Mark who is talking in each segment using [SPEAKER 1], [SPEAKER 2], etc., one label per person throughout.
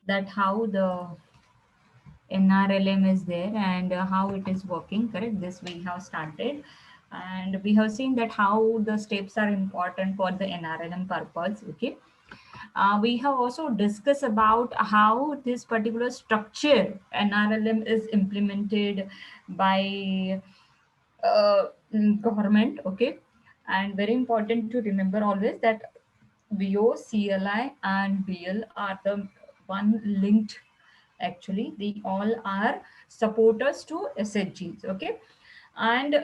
[SPEAKER 1] that how the NRLM is there and how it is working, correct? This we have started, and we have seen that how the steps are important for the NRLM purpose. Okay, we have also discussed about how this particular structure NRLM is implemented by government. Okay, and very important to remember always that VO, CLI, and BL are the one linked. Actually, they all are supporters to SHGs. Okay, and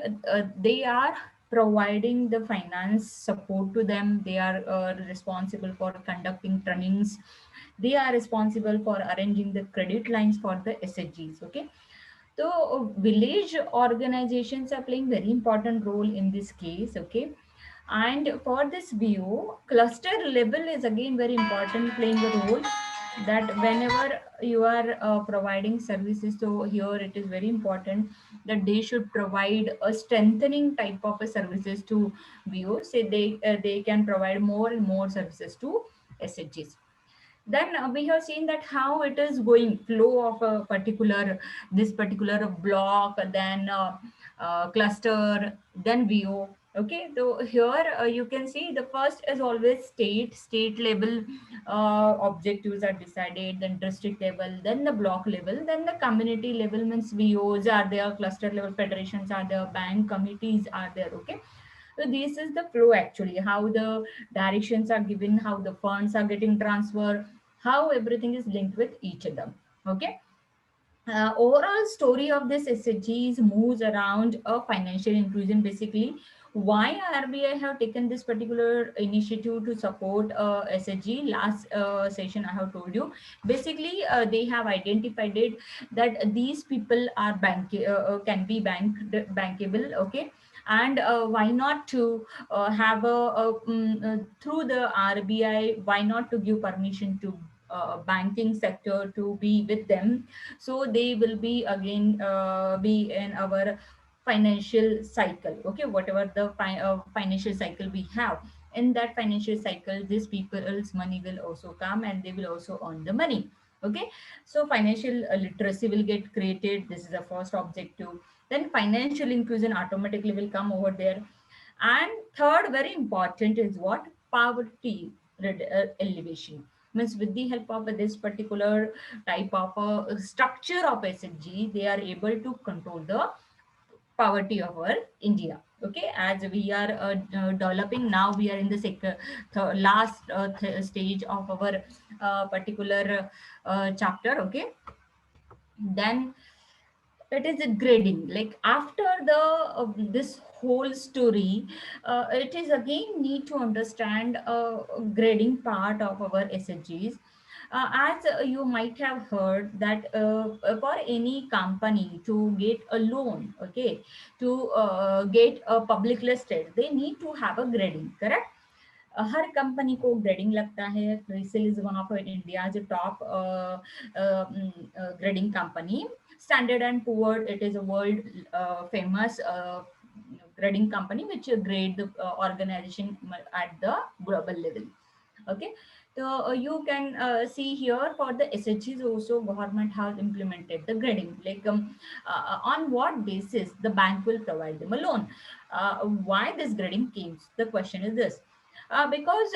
[SPEAKER 1] they are providing the finance support to them. They are responsible for conducting trainings. They are responsible for arranging the credit lines for the SHGs. Okay, so village organizations are playing very important role in this case. Okay, and for this view, cluster level is again very important, playing a role that whenever you are providing services, so here it is very important that they should provide a strengthening type of a services to view, say they can provide more and more services to SHGs. Then we have seen that how it is going flow of a particular, this particular block, then cluster, then VO. Okay, so here you can see the first is always state level objectives are decided, then district level, then the block level, then the community level, means VOs are there, cluster level federations are there, bank committees are there. Okay, so this is the flow actually, how the directions are given, how the funds are getting transferred, how everything is linked with each other. Okay, overall story of this SHGs moves around a financial inclusion. Basically, why RBI have taken this particular initiative to support SHG? Last session I have told you. Basically, they have identified it that these people are can be bankable. Okay, and why not to have through the RBI? Why not to give permission to banking sector to be with them, so they will be again be in our financial cycle. Okay, whatever the financial cycle we have, in that financial cycle these people's money will also come and they will also earn the money. Okay, so financial literacy will get created. This is the first objective. Then financial inclusion automatically will come over there. And third, very important, is what? Poverty elevation. Means with the help of this particular type of structure of SHG, they are able to control the poverty of our India. Okay, as we are developing now, we are in the last stage of our particular chapter. Okay, then it is a grading. Like after the this whole story, it is again need to understand grading part of our SHGs. As you might have heard that for any company to get a loan, okay, to get a public listed, they need to have a grading, correct? Her company को grading लगता है. CRISIL is one of India's top grading company. Standard and Poor, it is a world famous grading company which grade the organization at the global level. Okay, so you can see here for the SHGs also government has implemented the grading, like on what basis the bank will provide them a loan. Why this grading came, the question is this. Because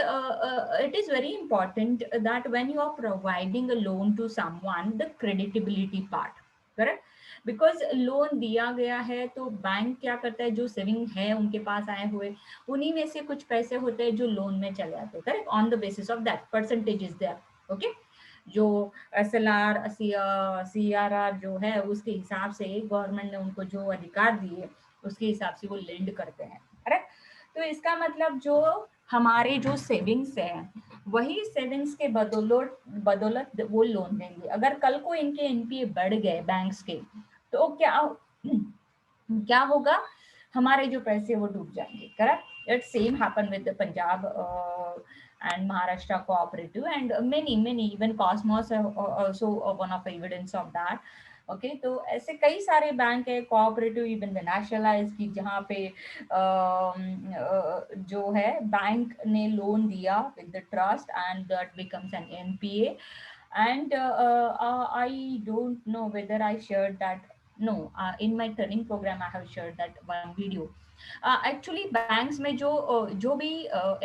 [SPEAKER 1] it is very important that when you are providing a loan to someone, the creditability part, correct? Because loan दिया गया है तो bank क्या करता है, जो saving है उनके पास आए हुए, उन्हीं में से कुछ पैसे होते हैं जो लोन में चले जाते हैं, correct? On the basis of that percentage is there. Okay, जो SLR CRR जो है उसके हिसाब से गवर्नमेंट ने उनको जो अधिकार दिए उसके हिसाब से वो लेंड करते हैं, करेक्ट? तो इसका मतलब जो हमारे जो सेविंग्स है वही सेविंग्स के बदौलत बदौलत वो लोन देंगे. अगर कल को इनके एनपीए बढ़ गए बैंक्स के, तो क्या होगा, हमारे जो पैसे वो डूब जाएंगे, correct? It same happen with Punjab and Maharashtra Cooperative and many even Cosmos are also one of the evidence of that. Okay तो ऐसे कई सारे बैंक है कोऑपरेटिव, इवन द नेशनलाइज की, जहाँ पे जो है बैंक ने लोन दिया with the trust and that becomes N NPA. And I don't know whether I shared that. No, in my training program I have shared that one video. Actually banks में जो भी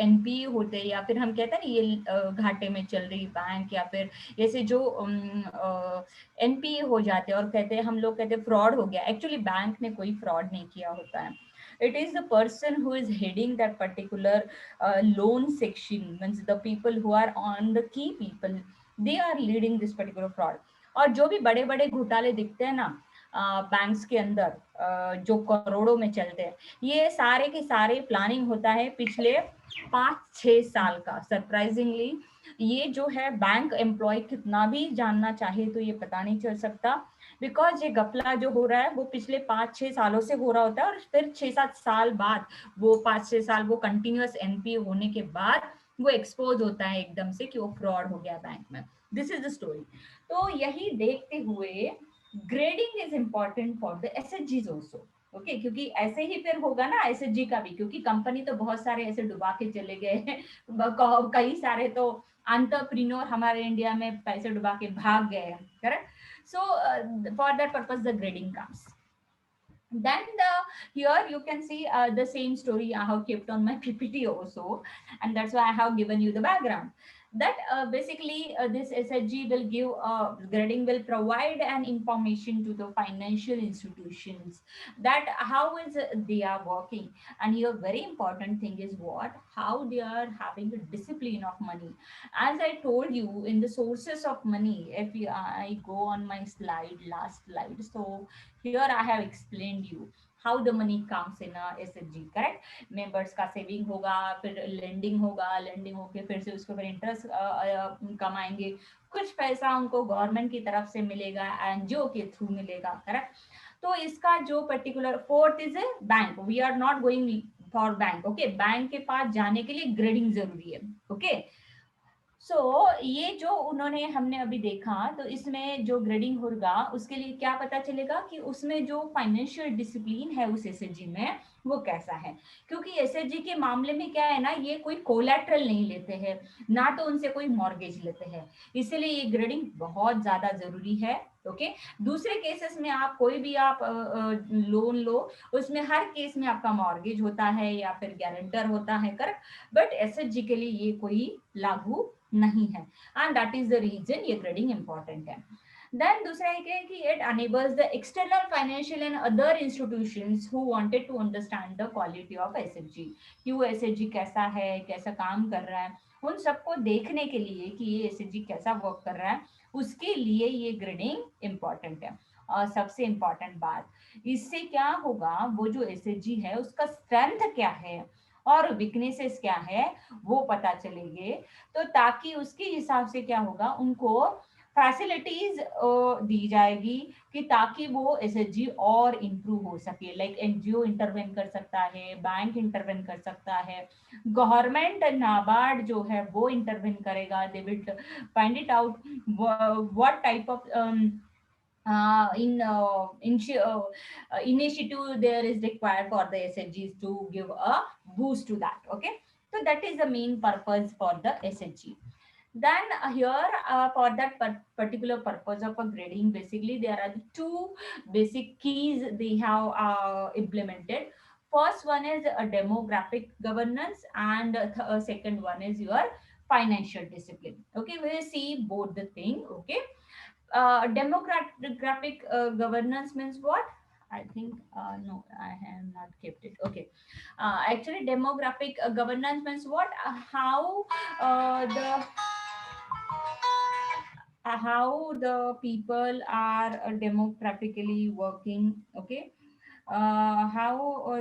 [SPEAKER 1] NP होते हैं, या फिर हम कहते हैं ना ये घाटे में चल रही बैंक, या फिर ऐसे जो एनपी हो जाते हैं और कहते हैं, हम लोग कहते हैं फ्रॉड हो गया, एक्चुअली बैंक ने कोई फ्रॉड नहीं किया होता है. It is the person who is heading that particular loan section, means the people who are on the key people, they are leading this particular fraud. और जो भी बड़े बड़े घोटाले दिखते हैं ना बैंक्स के अंदर, जो करोड़ों में चलते हैं, ये सारे के सारे प्लानिंग होता है पिछले 5-6 साल का. सरप्राइजिंगली ये जो है बैंक एम्प्लॉय कितना भी जानना चाहे तो ये पता नहीं चल सकता, बिकॉज ये गपला जो हो रहा है वो पिछले 5-6 सालों से हो रहा होता है, और फिर 6-7 साल बाद, वो 5-6 साल वो कंटिन्यूअस एनपीए होने के बाद वो एक्सपोज होता है एकदम से कि वो फ्रॉड हो गया बैंक में. This is the story. तो यही देखते हुए grading is important for the एसएचजीज ऑल्सो. ओके, क्योंकि ऐसे ही फिर होगा ना एसएचजी का भी, क्योंकि कंपनी तो बहुत सारे ऐसे डुबा के चले गए हैं. कई सारे तो एंटरप्रेन्योर हमारे इंडिया में पैसे डुबा के भाग गए हैं, correct. So for that purpose the grading comes. Then here you can see the same story I have kept on my ppt also, and that's why I have given you the background. That basically this SHG will give grading will provide an information to the financial institutions that how is they are working. And here very important thing is what, how they are having a discipline of money. As I told you in the sources of money, if I go on my slide, last slide, so here I have explained you how the money comes in a SHG, correct. Members का saving होगा, फिर lending होगा, lending होके फिर से उसको फिर interest कमाएंगे, कुछ पैसा उनको गवर्नमेंट की तरफ से मिलेगा, एनजीओ के थ्रू मिलेगा, करेक्ट. तो इसका जो particular fourth is a bank. We are not going for bank. Okay, bank के पास जाने के लिए ग्रेडिंग जरूरी है. ओके, सो ये जो उन्होंने हमने अभी देखा, तो इसमें जो ग्रेडिंग होगा उसके लिए क्या पता चलेगा कि उसमें जो फाइनेंशियल डिसिप्लिन है उस एसएचजी में वो कैसा है. क्योंकि एसएचजी के मामले में क्या है ना, ये कोई कोलैटरल नहीं लेते हैं, ना तो उनसे कोई मॉर्गेज लेते हैं, इसलिए ये ग्रेडिंग बहुत ज्यादा जरूरी है. ओके, दूसरे केसेस में आप कोई भी आप लोन लो, उसमें हर केस में आपका मॉर्गेज होता है या फिर गारंटर होता है, करेक्ट. बट एसएचजी के लिए ये कोई लागू नहीं है, and that is the reason ये ग्रेडिंग इंपॉर्टेंट है. देन दूसरा है कि it enables the external financial and other institutions who wanted to understand the quality of SHG, कि वो एसएचजी कैसा है, कैसा काम कर रहा है, उन सबको देखने के लिए कि ये एसएचजी कैसा वर्क कर रहा है, उसके लिए ये ग्रेडिंग इंपॉर्टेंट है. और सबसे इंपॉर्टेंट बात, इससे क्या होगा, वो जो एसएचजी है उसका स्ट्रेंथ क्या है और वीकनेसेस क्या है वो पता चलेंगे, तो ताकि उसके हिसाब से क्या होगा, उनको फैसिलिटीज दी जाएगी कि ताकि वो एसएचजी और इम्प्रूव हो सके. लाइक एनजीओ इंटरवेन कर सकता है, बैंक इंटरवेन कर सकता है, गवर्नमेंट नाबार्ड जो है वो इंटरवेन करेगा. They will find it out what type of initiative there is required for the SHGs to give a boost to that. Okay, so that is the main purpose for the SHG. Then here for that particular purpose of a grading, basically there are the two basic keys they have implemented. First one is a demographic governance, and second one is your financial discipline. Okay, we will see both the thing. Okay, demographic governance means what? I think no, I have not kept it. Okay, actually, demographic governance means what? How the people are demographically working. Okay, how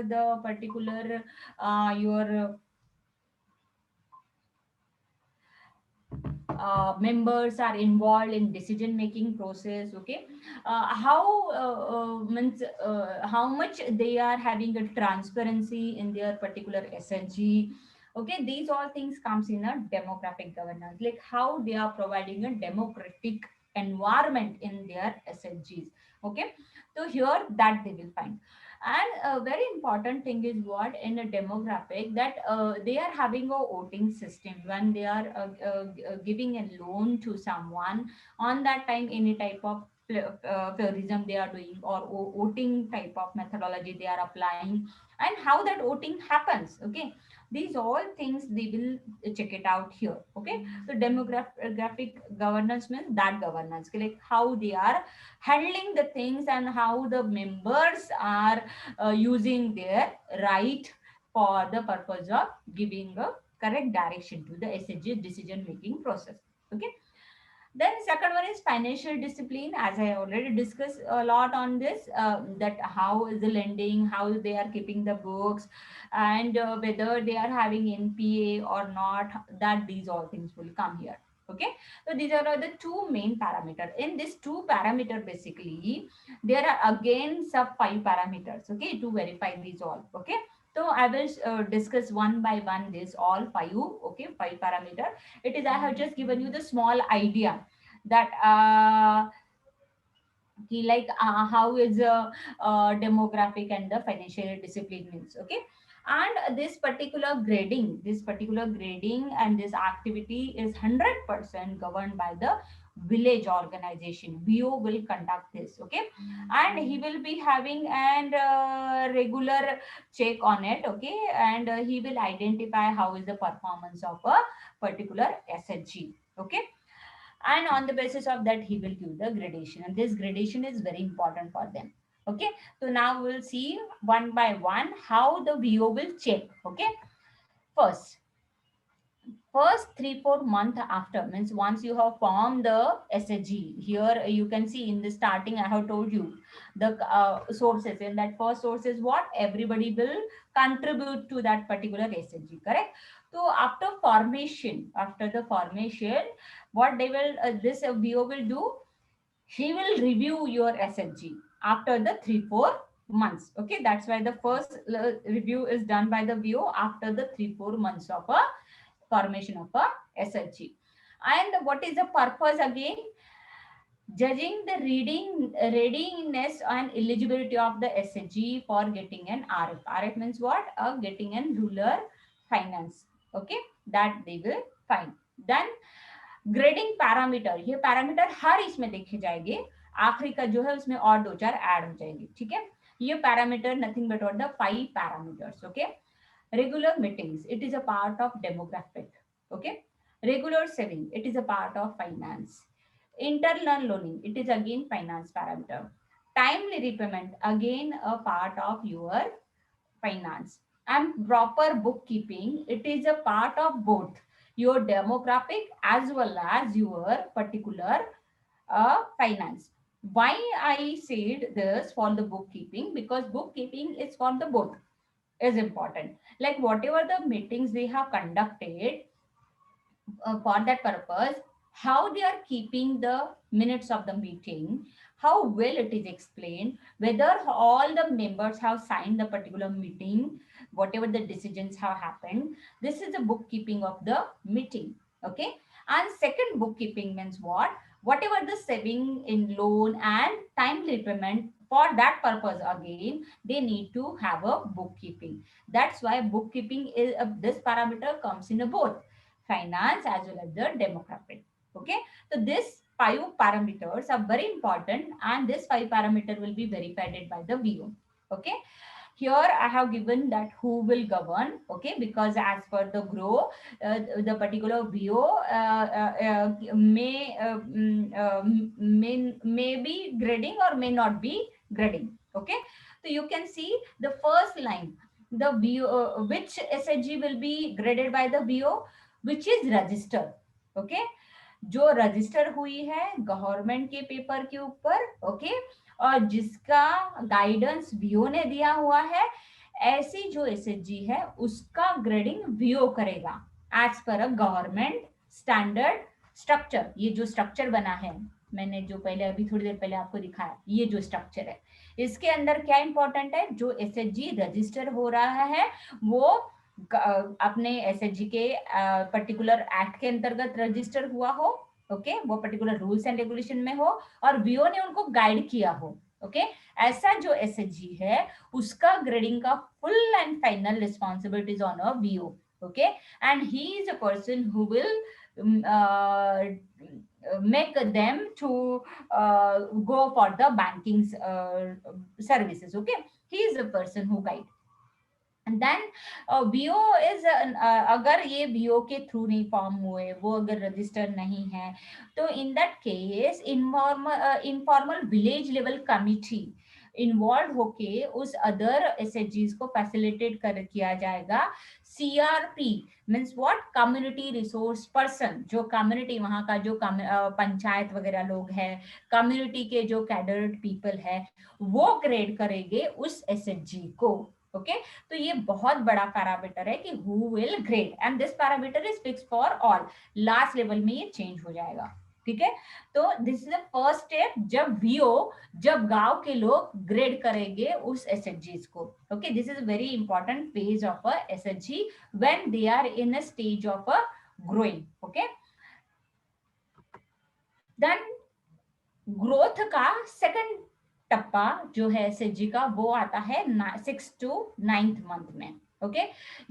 [SPEAKER 1] the particular your members are involved in decision making process. Okay, how means how much they are having a transparency in their particular SNG. Okay, these all things comes in a demographic governance, like how they are providing a democratic environment in their SNGs. Okay, so here that they will find. And a very important thing is what in a demographic that they are having a voting system when they are giving a loan to someone. On that time, any type of pluralism they are doing, or voting type of methodology they are applying, and how that voting happens. Okay, these all things they will check it out here. Okay, so demographic governance means that governance, like how they are handling the things and how the members are using their right for the purpose of giving a correct direction to the SHG decision making process. Okay, then second one is financial discipline. As I already discussed a lot on this, that how is the lending, how they are keeping the books, and whether they are having NPA or not. That these all things will come here. Okay, so these are the two main parameters. In this two parameter, basically, there are again sub five parameters. Okay, to verify these all. Okay. So I will discuss one by one this all five, okay, five parameter. It is I have just given you the small idea that like how is demographic and the financial discipline means. Okay, and this particular grading and this activity is 100% governed by the village organization. VO will conduct this. Okay, and he will be having an regular check on it. Okay, and he will identify how is the performance of a particular SHG. Okay, and on the basis of that he will give the gradation, and this gradation is very important for them. Okay, so now we'll see one by one how the VO will check. Okay, first, first 3-4 month after, means once you have formed the SHG, here you can see in the starting I have told you the sources. And that first source is what everybody will contribute to that particular SHG, correct? So after the formation, what they will this VO will do, he will review your SHG after the 3-4 months. Okay, that's why the first review is done by the VO after the 3-4 months of a formation of a SHG. And what is the purpose again? Judging the readiness and eligibility of the SHG for getting an RF. RF means what? Getting an rural finance. Okay, that they will find. Then grading parameter, ये parameter हर इसमें देखे जाएंगे, आखिरी का जो है उसमें और दो चार ऐड हो जाएंगे. ठीक है, ये parameter nothing but what the 5 parameters. Okay, regular meetings, it is a part of demographic. Okay, regular saving, it is a part of finance. Internal loaning, it is again finance parameter. Timely repayment, again a part of your finance. And proper bookkeeping, it is a part of both your demographic as well as your particular finance. Why I said this for the bookkeeping? Because bookkeeping is for the both is important. Like whatever the meetings they have conducted for that purpose, how they are keeping the minutes of the meeting, how well it is explained, whether all the members have signed the particular meeting, whatever the decisions have happened. This is the bookkeeping of the meeting. Okay, and second bookkeeping means what? Whatever the saving in loan and timely repayment, for that purpose again they need to have a bookkeeping. That's why bookkeeping is this parameter comes in a both finance as well as the demographic. Okay, so this 5 parameters are very important, and this 5 parameter will be verified by the VO. Okay, here I have given that who will govern. Okay, because as per the grow, the particular VO may be grading or may not be grading. Okay, so you can see the first line, the VO, which SHG will be graded by the VO, which is register. Okay, जो register हुई है government के paper के ऊपर. Okay, और जिसका guidance VO ने दिया हुआ है, ऐसी जो एसएचजी है उसका ग्रेडिंग वीओ करेगा as per a government standard structure. ये जो स्ट्रक्चर बना है, मैंने जो पहले अभी थोड़ी देर पहले आपको दिखाया, ये जो स्ट्रक्चर है, इसके अंदर क्या इंपॉर्टेंट है? जो एसएचजी रजिस्टर हो रहा है वो अपने एसएचजी के पर्टिकुलर एक्ट के अंतर्गत रजिस्टर हुआ हो. ओके, वो पर्टिकुलर रूल्स एंड रेगुलेशन में हो और वीओ ने उनको गाइड किया हो.
[SPEAKER 2] ओके। ऐसा जो एसएचजी है उसका ग्रेडिंग का full and final responsibilities on a VO, okay. And he is a person who will make them to go for the banking services, okay. He is the person who guide. And then BO is, अगर ये BO के through नहीं form हुए, वो अगर register नहीं है, तो in that case informal village level committee involve होके उस अदर एसएचजीज को फैसिलिटेट कर किया जाएगा। CRP means what, community resource person, जो कम्युनिटी वहाँ का जो पंचायत वगैरह लोग हैं, कम्युनिटी के जो कैडर्ड पीपल है, वो ग्रेड करेंगे उस एसएचजी को, ओके। तो ये बहुत बड़ा पैरामीटर है कि who will grade, and this parameter is fix for all. Last level में ये चेंज हो जाएगा, ठीक है। तो this is the first step, जब वीओ, जब गांव के लोग ग्रेड करेंगे उस एसएचजीज को, okay. This is very important phase of a SHG when they are in a stage of a growing, okay. Then growth का सेकंड टप्पा जो है एसएचजी का, वो आता है 6 to 9th मंथ में, ओके।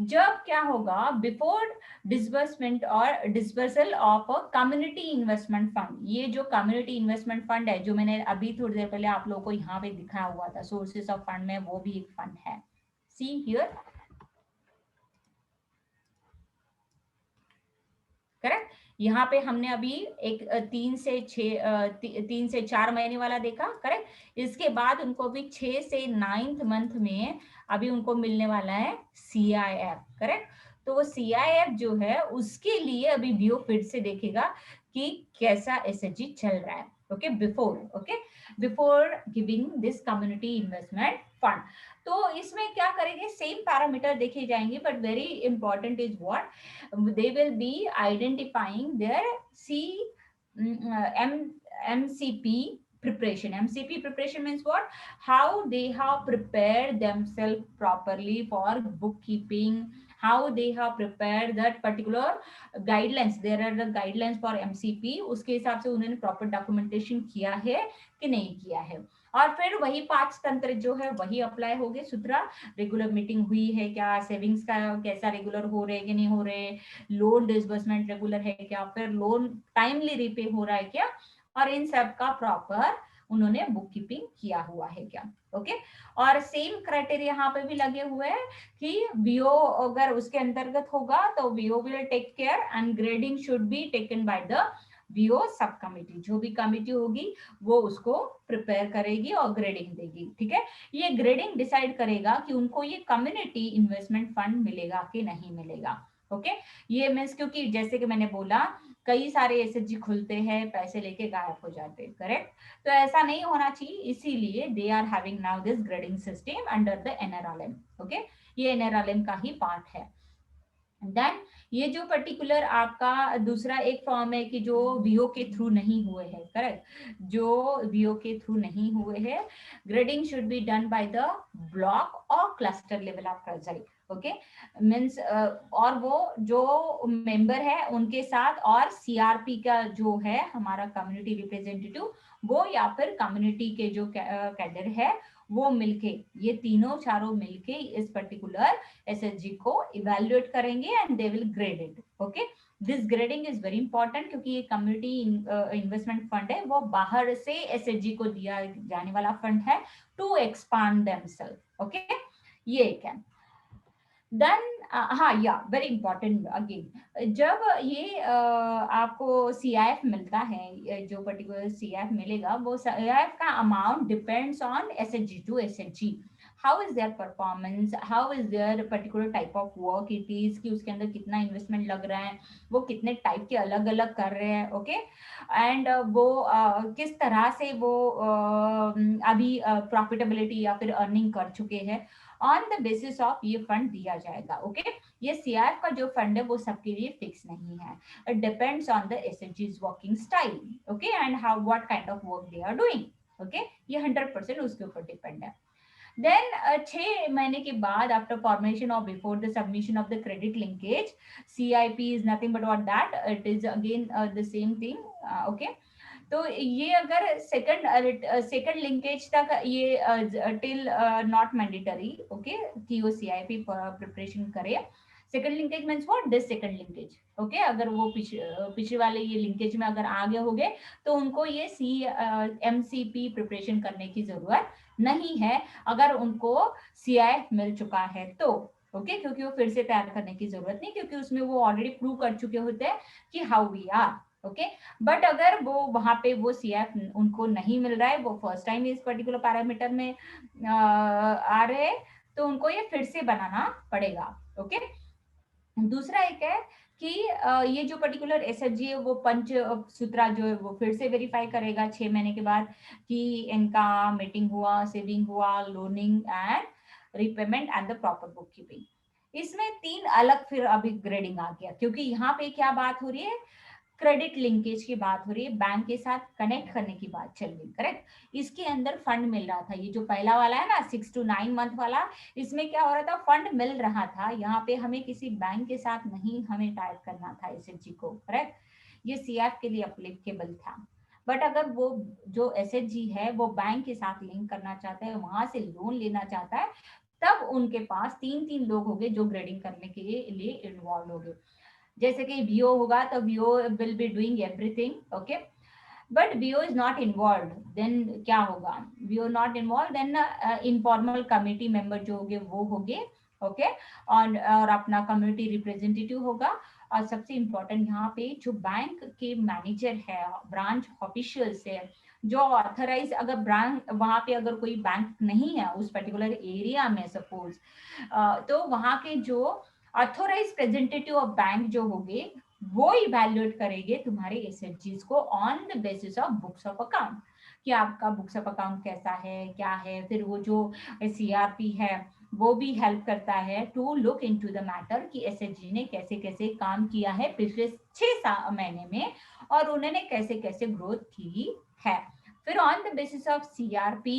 [SPEAKER 2] जब क्या होगा, बिफोर डिसबर्समेंट और disbursal of community investment fund, ये जो कम्युनिटी इन्वेस्टमेंट फंड है जो मैंने अभी थोड़ी देर पहले आप लोगों को यहाँ पे दिखाया हुआ था सोर्सेस ऑफ फंड में, वो भी एक फंड है। See here, correct. यहाँ पे हमने अभी एक 3 से 4 महीने वाला देखा, करेक्ट। इसके बाद उनको अभी 6 से 9th मंथ में अभी उनको मिलने वाला है सीआईएफ, करेक्ट। तो वो सीआईएफ जो है उसके लिए अभी व्यू फिर से देखेगा कि कैसा एसएचजी चल रहा है, okay, before, okay, before giving this community investment fund. तो इसमें क्या करेंगे, सेम पैरामीटर देखे जाएंगे, but very important is what, they will be identifying their C MCP preparation. MCP preparation means what? How they have prepared themselves properly for bookkeeping, how they have prepared that particular guidelines. There are the guidelines for MCP. उसके हिसाब से उन्होंने proper documentation किया है कि नहीं किया है। और फिर वही 5 तंत्र जो है वही अप्लाई हो गए। सूत्रा, रेगुलर मीटिंग हुई है क्या, सेविंग्स का कैसा रेगुलर हो रहे कि नहीं हो रहे, लोन डिसबर्समेंट रेगुलर है क्या, फिर लोन टाइमली रिपे हो रहा है क्या, और इन सब का प्रॉपर उन्होंने बुक कीपिंग किया हुआ है क्या, ओके। और सेम क्राइटेरिया यहाँ पे भी लगे हुए हैं कि वीओ अगर उसके अंतर्गत होगा तो VO will take care and grading should be taken by the VO sub committee. जो भी कमिटी होगी वो उसको प्रिपेयर करेगी और ग्रेडिंग देगी, ठीक है। ये ग्रेडिंग डिसाइड करेगा कि उनको ये कम्युनिटी इन्वेस्टमेंट फंड मिलेगा कि नहीं मिलेगा, ओके। ये मीन्स, क्योंकि जैसे कि मैंने बोला कई सारे एसएचजी खुलते हैं, पैसे लेके गायब हो जाते हैं, करेक्ट। तो ऐसा नहीं होना चाहिए, इसीलिए they are having now this grading system under the NRLM, okay. ये एनआरएलएम का ही पार्ट है। देन ये जो पर्टिकुलर आपका दूसरा एक फॉर्म है कि जो वीओ के थ्रू नहीं हुए हैं, करेक्ट, जो वीओ के थ्रू नहीं हुए हैं, grading should be done by the block और cluster level of treasury, okay. Means और वो जो मेंबर है उनके साथ, और सीआरपी का जो है हमारा कम्युनिटी रिप्रेजेंटेटिव, वो या फिर कम्युनिटी के जो कैडर है वो मिलके, ये तीनों चारों मिलके इस पर्टिकुलर एसएचजी को इवेल्युएट करेंगे and they will grade it, okay. This grading is very important, क्योंकि ये कम्युनिटी इन्वेस्टमेंट फंड है, वो बाहर से एसएचजी को दिया जाने वाला फंड है टू एक्सपांड देमसेल्फ, ओके। ये एक है। देन हाँ, या वेरी इंपॉर्टेंट अगेन, जब ये आपको सीआईएफ मिलता है, जो पर्टिकुलर सीआईएफ मिलेगा, वो सीआईएफ का amount depends on SHG to SHG, how is their performance, how is their particular type of work it is, कि उसके अंदर कितना इन्वेस्टमेंट लग रहा है, वो कितने टाइप के अलग अलग कर रहे हैं, ओके। एंड वो किस तरह से वो अभी प्रॉफिटेबिलिटी या फिर अर्निंग कर चुके हैं, ऑन द बेसिस ऑफ ये फंड दिया जाएगा, ओके। ये सीआईएफ का जो फंड है वो सबके लिए फिक्स नहीं है, इट डिपेंड्स ऑन द एसएचजीज working style, okay, and how what kind of work they are doing, okay. ये 100% उसके ऊपर डिपेंड है। देन 6 महीने के बाद, आफ्टर फॉर्मेशन और before the submission of the credit linkage, CIP is nothing but what that, it is again the same thing, okay. तो ये अगर सेकंड लिंकेज तक ये टिल नॉट मैंडेटरी, ओके, कि वो सीआईपी प्रिपरेशन करे। Second linkage means what, this second linkage, okay, अगर वो पिछले वाले ये लिंकेज में अगर आगे हो गए तो उनको ये एमसीपी प्रिपरेशन करने की जरूरत नहीं है, अगर उनको सीआई मिल चुका है तो, ओके, क्योंकि वो फिर से तैयार करने की जरूरत नहीं, क्योंकि उसमें वो ऑलरेडी प्रूव कर चुके होते हैं कि how we are, okay. But अगर वो वहां पे वो सीएफ उनको नहीं मिल रहा है, वो फर्स्ट टाइम इस पर्टिकुलर पैरामीटर में आ रहे हैं, तो उनको ये फिर से बनाना पड़ेगा, ओके। दूसरा एक है कि ये जो पर्टिकुलर एसएचजी है वो पंच सूत्रा जो है वो फिर से वेरीफाई करेगा 6 महीने के बाद कि इनका मीटिंग हुआ, सेविंग हुआ, loaning and repayment and the proper book keeping. इसमें 3 अलग फिर अभी ग्रेडिंग आ गया, क्योंकि यहाँ पे क्या बात हो रही है, क्रेडिट लिंकेज की बात हो रही है, बैंक के साथ कनेक्ट करने की बात चल रही, करेक्ट। इसके अंदर फंड मिल रहा था, ये जो पहला वाला है ना 6 to 9 मंथ वाला, इसमें क्या हो रहा था, फंड मिल रहा था, यहाँ पे हमें किसी बैंक के साथ नहीं हमें टाइप करना था एसएचजी को, करेक्ट। ये सीएफ के लिए अप्लीकेबल था। बट अगर वो जो एसएचजी है वो बैंक के साथ लिंक करना चाहता है, वहां से लोन लेना चाहता है, तब उनके पास 3 लोग हो गए जो ग्रेडिंग करने के लिए इन्वॉल्व हो गए। जैसे कि वीओ होगा तो VO will be doing everything, okay, but VO is not involve, then क्या होगा, VO not involve, then informal committee member जो होंगे वो होंगे, ओके, और अपना कम्युनिटी रिप्रेजेंटेटिव होगा। और सबसे इम्पोर्टेंट यहाँ पे जो बैंक के मैनेजर है, ब्रांच ऑफिशियल्स है, जो ऑथराइज, अगर ब्रांच वहां पे अगर कोई बैंक नहीं है उस पर्टिकुलर एरिया में सपोज, तो वहां के जो ऑथोराइज प्रेजेंटेटिव ऑफ बैंक जो होंगे वो इवैल्यूएट करेंगे तुम्हारे एसएचजीज को on the basis of books of account, कि आपका बुक्स ऑफ अकाउंट कैसा है, क्या है। फिर वो जो सीआरपी है वो भी हेल्प करता है to look into the matter कि एसएचजी ने कैसे कैसे काम किया है पिछले 6 महीने में, और उन्होंने कैसे कैसे ग्रोथ की है। फिर on the basis of CRP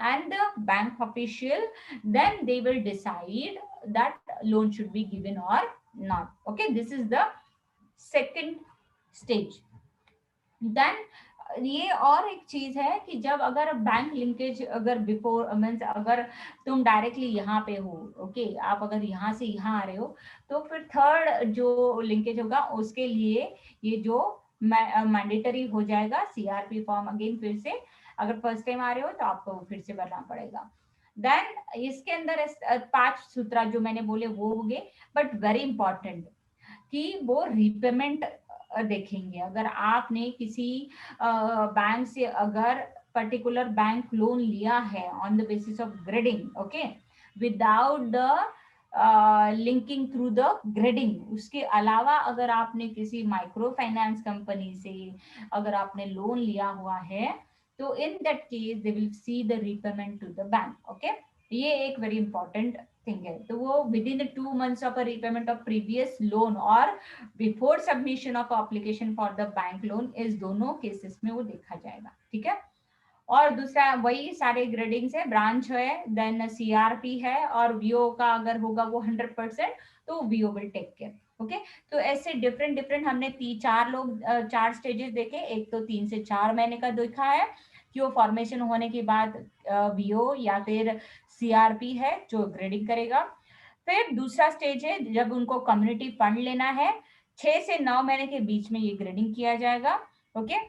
[SPEAKER 2] and the bank official, then they will decide that loan should be given or not, okay, this is the second stage। Then ये और एक चीज है कि जब अगर बैंक लिंकेज अगर बिफोर मीन्स अगर तुम डायरेक्टली यहाँ पे हो, ओके, आप अगर यहाँ से यहाँ आ रहे हो, तो फिर थर्ड जो लिंकेज होगा उसके लिए ये जो मैंडेटरी हो जाएगा सीआरपी फॉर्म, अगेन फिर से अगर फर्स्ट टाइम आ रहे हो तो आपको फिर से भरना पड़ेगा। देन इसके अंदर 5 सूत्र जो मैंने बोले वो हो गए, बट वेरी इंपॉर्टेंट कि वो रिपेमेंट देखेंगे। अगर आपने किसी बैंक से अगर पर्टिकुलर बैंक लोन लिया है on the basis of grading, okay, without the linking through the grading, उसके अलावा अगर आपने किसी माइक्रो फाइनेंस कंपनी से अगर आपने लोन लिया हुआ है, तो in that case they will see the repayment to the bank, okay. ये एक वेरी इंपॉर्टेंट थिंग है। तो वो within 2 months of a repayment of previous loan और before submission of application for the bank loan, इस दोनों cases में वो देखा जाएगा, ठीक है। और दूसरा वही सारे ग्रेडिंग्स है, ब्रांच है, देन सीआरपी है, और वीओ का अगर होगा वो 100%, तो VO will take care, okay. तो ऐसे डिफरेंट डिफरेंट हमने 4 स्टेजेस देखे, एक तो 3 से 4 महीने का देखा है कि वो फॉर्मेशन होने के बाद वीओ या फिर सीआरपी है जो ग्रेडिंग करेगा। फिर दूसरा स्टेज है जब उनको कम्युनिटी फंड लेना है, 6 से 9 महीने के बीच में ये ग्रेडिंग किया जाएगा, ओके।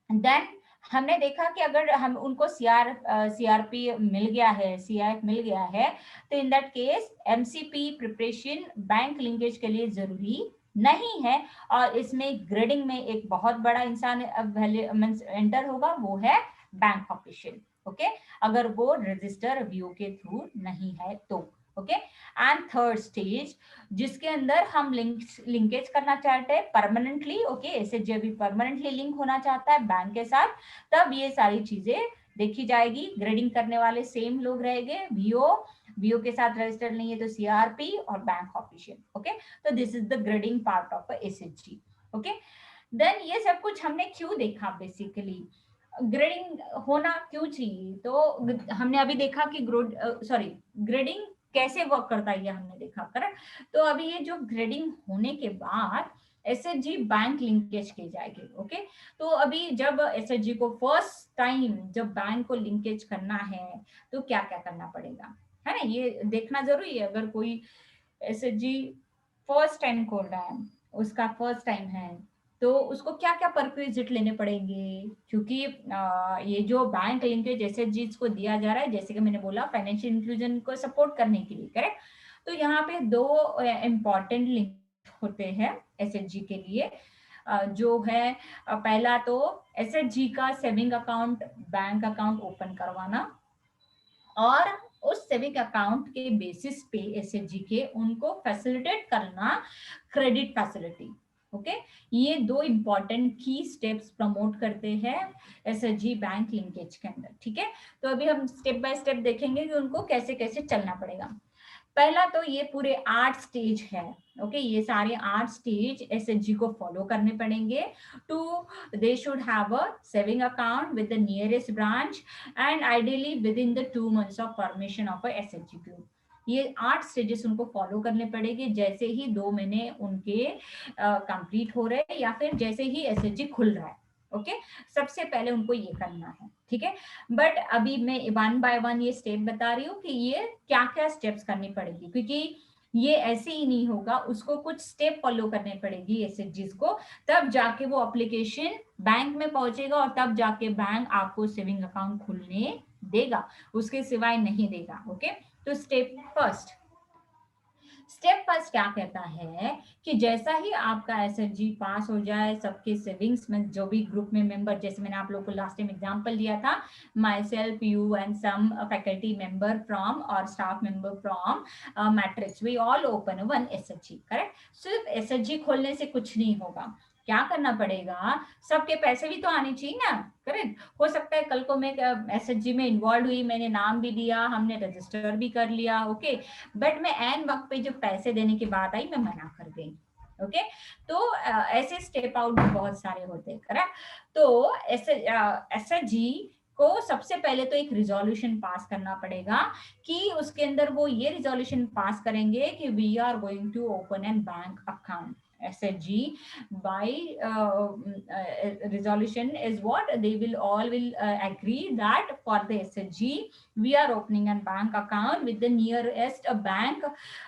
[SPEAKER 2] देन हमने देखा कि अगर हम उनको सीआरपी मिल गया है, सीआईएफ मिल गया है, तो in that case MCP preparation bank linkage के लिए जरूरी नहीं है। और इसमें ग्रेडिंग में एक बहुत बड़ा इंसान एंटर होगा, वो है बैंक ऑफिशियल, ओके, अगर वो रजिस्टर वीओ के थ्रू नहीं है तो, ओके। एंड थर्ड स्टेज जिसके अंदर हम लिंकेज करना चाहते हैं परमानेंटली, ओके, ऐसे जब भी परमानेंटली लिंक होना चाहता है बैंक के साथ, तब ये सारी चीजें देखी जाएगी। ग्रेडिंग करने वाले सेम लोग रहेंगे, वीओ के साथ रजिस्टर नहीं है तो सीआरपी और बैंक ऑफिशियल, ओके। तो this is the grading part of SHG, okay. Then ये सब कुछ हमने क्यों देखा, बेसिकली ग्रेडिंग होना क्यों चाहिए, तो हमने अभी देखा कि ग्रेडिंग कैसे वर्क करता है, ये हमने देखा, करेक्ट। तो अभी ये जो ग्रेडिंग होने के बाद एसएचजी बैंक लिंकेज की जाएगी। ओके, तो अभी जब एसएचजी को फर्स्ट टाइम जब बैंक को लिंकेज करना है तो क्या क्या करना पड़ेगा, है ना, ये देखना जरूरी है। अगर कोई एसएचजी फर्स्ट टाइम खोल रहा है, उसका फर्स्ट टाइम है, तो उसको क्या क्या परक्विजिट लेने पड़ेंगे, क्योंकि ये जो बैंक लिंकेज एसएचजी को दिया जा रहा है, जैसे कि मैंने बोला फाइनेंशियल इंक्लूजन को सपोर्ट करने के लिए, करेक्ट। तो यहाँ पे दो इम्पॉर्टेंट लिंक होते हैं एसएचजी के लिए, जो है पहला तो एसएचजी का saving account bank account open करवाना, और उस सेविंग अकाउंट के बेसिस पे एसएचजी के उनको फैसिलिटेट करना क्रेडिट फैसिलिटी। ओके, ये दो इंपॉर्टेंट की स्टेप्स प्रमोट करते हैं एसएचजी बैंक लिंकेज के अंदर। ठीक है, तो अभी हम स्टेप बाय स्टेप देखेंगे कि उनको कैसे कैसे चलना पड़ेगा। पहला तो ये पूरे 8 स्टेज है। ओके, ये सारे 8 स्टेज एसएचजी को फॉलो करने पड़ेंगे to they should have a saving account with the nearest branch and ideally within the 2 months of formation of a SHG group. ये 8 स्टेजेस उनको फॉलो करने पड़ेंगे जैसे ही 2 महीने उनके कंप्लीट हो रहे हैं या फिर जैसे ही एसएचजी खुल रहा है। ओके, सबसे पहले उनको ये करना है। ठीक है, बट अभी मैं वन बाय वन ये स्टेप बता रही हूँ कि ये क्या क्या स्टेप्स करनी पड़ेगी, क्योंकि ये ऐसे ही नहीं होगा, उसको कुछ स्टेप फॉलो करने पड़ेगी एसएचजीज को, तब जाके वो एप्लीकेशन बैंक में पहुंचेगा और तब जाके बैंक आपको सेविंग अकाउंट खुलने देगा, उसके सिवाय नहीं देगा। ओके, तो स्टेप फर्स्ट क्या कहता है कि जैसा ही आपका एसएचजी पास हो जाए, सबके सेविंग्स में जो भी ग्रुप में मेंबर, जैसे मैंने आप लोग को लास्ट टाइम एग्जांपल दिया था, myself, you and some faculty member from और staff member from Matrix, we all open one SHG. Correct, सिर्फ एसएचजी खोलने से कुछ नहीं होगा, क्या करना पड़ेगा, सबके पैसे भी तो आने चाहिए ना। करेक्ट, हो सकता है कल को मैं एसएचजी में इन्वॉल्व हुई, मैंने नाम भी दिया, हमने रजिस्टर भी कर लिया, ओके, बट मैं एन वक्त पे जब पैसे देने की बात आई मैं मना कर गई। ओके, तो ऐसे स्टेप आउट भी बहुत सारे होते हैं। करेक्ट, तो एसएचजी को सबसे पहले तो एक रिजोल्यूशन पास करना पड़ेगा कि उसके अंदर वो ये रिजोल्यूशन पास करेंगे कि we are going to open an bank account. SHG by resolution is what they will agree that for the SHG we are opening a bank account with the nearest bank.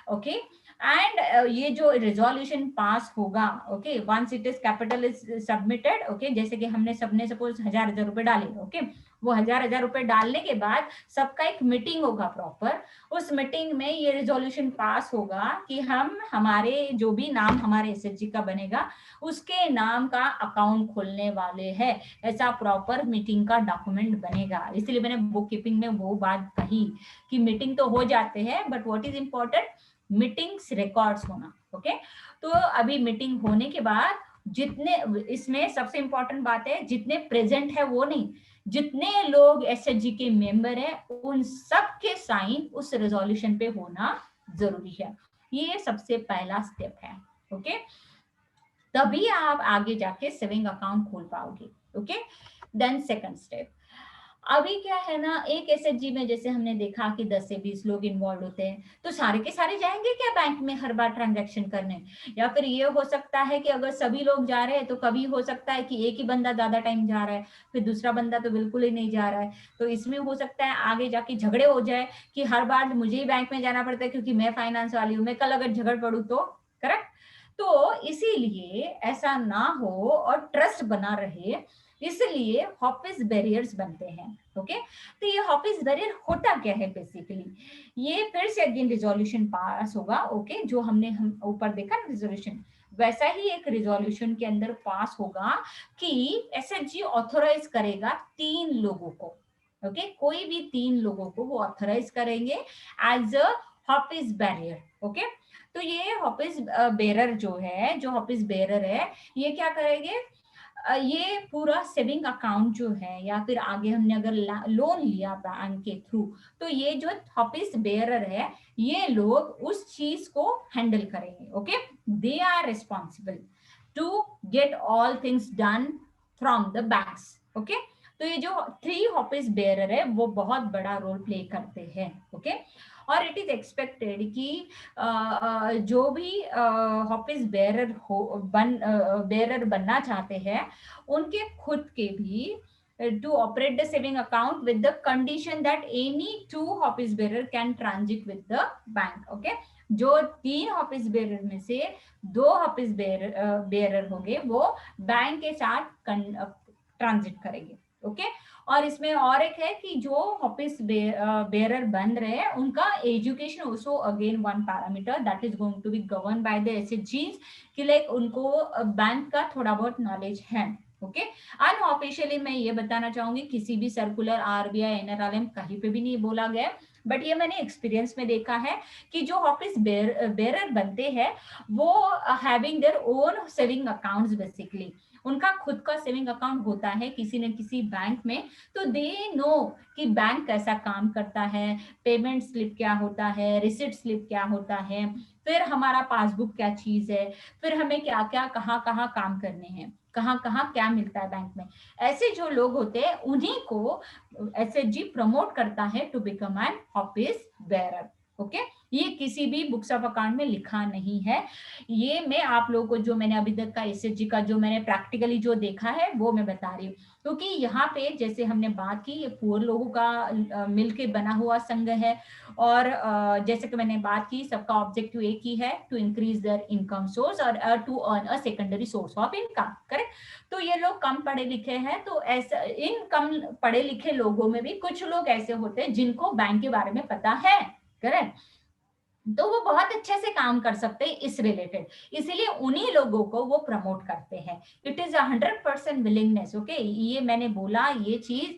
[SPEAKER 2] Okay, and ये जो resolution pass होगा, okay, once it is capital is submitted, okay, जैसे कि हमने सबने suppose 1000 रुपए डाले, okay, वो 1000 रुपए डालने के बाद सबका एक मीटिंग होगा प्रॉपर, उस मीटिंग में ये रिजोल्यूशन पास होगा कि हम हमारे जो भी नाम हमारे एसएचजी का बनेगा उसके नाम का अकाउंट खोलने वाले हैं, ऐसा प्रॉपर मीटिंग का डॉक्यूमेंट बनेगा। इसलिए मैंने बुक कीपिंग में वो बात कही कि मीटिंग तो हो जाते हैं but what is important, meetings records होना। ओके, तो अभी मीटिंग होने के बाद जितने, इसमें सबसे इंपॉर्टेंट बात है जितने प्रेजेंट है वो नहीं, जितने लोग एसएचजी के मेंबर हैं उन सब के साइन उस रेजोल्यूशन पे होना जरूरी है। ये सबसे पहला स्टेप है। ओके, तभी आप आगे जाके सेविंग अकाउंट खोल पाओगे। ओके, देन सेकंड स्टेप, अभी क्या है ना, एक एसएचजी में जैसे हमने देखा कि 10 से 20 लोग इन्वॉल्व होते हैं, तो सारे के सारे जाएंगे क्या बैंक में हर बार ट्रांजैक्शन करने, या फिर ये हो सकता है कि अगर सभी लोग जा रहे हैं तो कभी हो सकता है कि एक ही बंदा ज्यादा टाइम जा रहा है, फिर दूसरा बंदा तो बिल्कुल ही नहीं जा रहा है, तो इसमें हो सकता है आगे जाके झगड़े हो जाए कि हर बार मुझे ही बैंक में जाना पड़ता है क्योंकि मैं फाइनेंस वाली हूँ, मैं कल अगर झगड़ पड़ू तो। करेक्ट, तो इसीलिए ऐसा ना हो और ट्रस्ट बना रहे, इसलिए हॉपिस बैरियर्स बनते हैं। ओके, तो ये हॉपिस बैरियर होता क्या है बेसिकली, ये फिर से अगेन रिजोल्यूशन पास होगा। ओके, जो हमने हम ऊपर देखा ना रिजोल्यूशन, वैसा ही एक रिजोल्यूशन के अंदर पास होगा कि एसएचजी ऑथोराइज करेगा 3 लोगों को। ओके, कोई भी 3 लोगों को वो ऑथोराइज करेंगे एज अ हॉपिस बैरियर। ओके, तो ये हॉपिस बेरर जो है, जो हॉपिस बेरर है, ये क्या करेंगे, ये पूरा सेविंग अकाउंट जो है या फिर आगे हमने अगर लोन लिया बैंक के थ्रू, तो ये जो हॉपिस बेयरर है ये लोग उस चीज को हैंडल करेंगे। Okay, they are responsible to get all things done from the banks. Okay, तो ये जो 3 हॉपिस बेयरर है वो बहुत बड़ा रोल प्ले करते हैं। ओके, और इट इज एक्सपेक्टेड कि जो भी ऑफिस बेरर बेरर बनना चाहते हैं उनके खुद के भी to operate the saving account with the condition that any two office bearer can transit with the bank. Okay, जो 3 ऑफिस बेरर में से 2 ऑफिस बेरर होंगे वो बैंक के साथ ट्रांजिट करेंगे. ओके, और इसमें और एक है कि जो ऑफिस बेरर बन रहे हैं उनका education also again one parameter that is going to be govern by the एसएचजीज कि लाइक उनको बैंक का थोड़ा बहुत नॉलेज है. ओके, अनऑफिशियली मैं ये बताना चाहूंगी किसी भी सर्कुलर आरबीआई एनआरएलएम कहीं पे भी नहीं बोला गया, बट ये मैंने एक्सपीरियंस में देखा है कि जो ऑफिस बेरर बनते हैं वो having their own saving accounts basically, उनका खुद का सेविंग अकाउंट होता है किसी न किसी बैंक में, तो दे नो कि बैंक कैसा काम करता है, पेमेंट स्लिप क्या होता है, रिसिट स्लिप क्या होता है, फिर हमारा पासबुक क्या चीज है, फिर हमें क्या क्या कहाँ कहाँ काम करने हैं, कहाँ कहाँ क्या मिलता है बैंक में. ऐसे जो लोग होते हैं उन्हीं को एसएचजी प्रमोट करता है to become an office bearer. Okay, ये किसी भी बुक्स ऑफ अकाउंट में लिखा नहीं है. ये मैं आप लोगों को जो मैंने अभी तक का एसएचजी का जो मैंने प्रैक्टिकली जो देखा है वो मैं बता रही हूँ, क्योंकि यहाँ पे जैसे हमने बात की ये पुअर लोगों का मिलके बना हुआ संघ है, और जैसे कि मैंने बात की सबका ऑब्जेक्टिव एक ही है, to increase their income source और to earn a secondary source of income. Correct, तो ये लोग कम पढ़े लिखे हैं, तो ऐसा इन कम पढ़े लिखे लोगों में भी कुछ लोग ऐसे होते हैं जिनको बैंक के बारे में पता है. करेक्ट, तो वो बहुत अच्छे से काम कर सकते हैं इस रिलेटेड, इसीलिए उन्हीं लोगों को वो प्रमोट करते हैं. It is 100% willingness. ओके, ये मैंने बोला ये चीज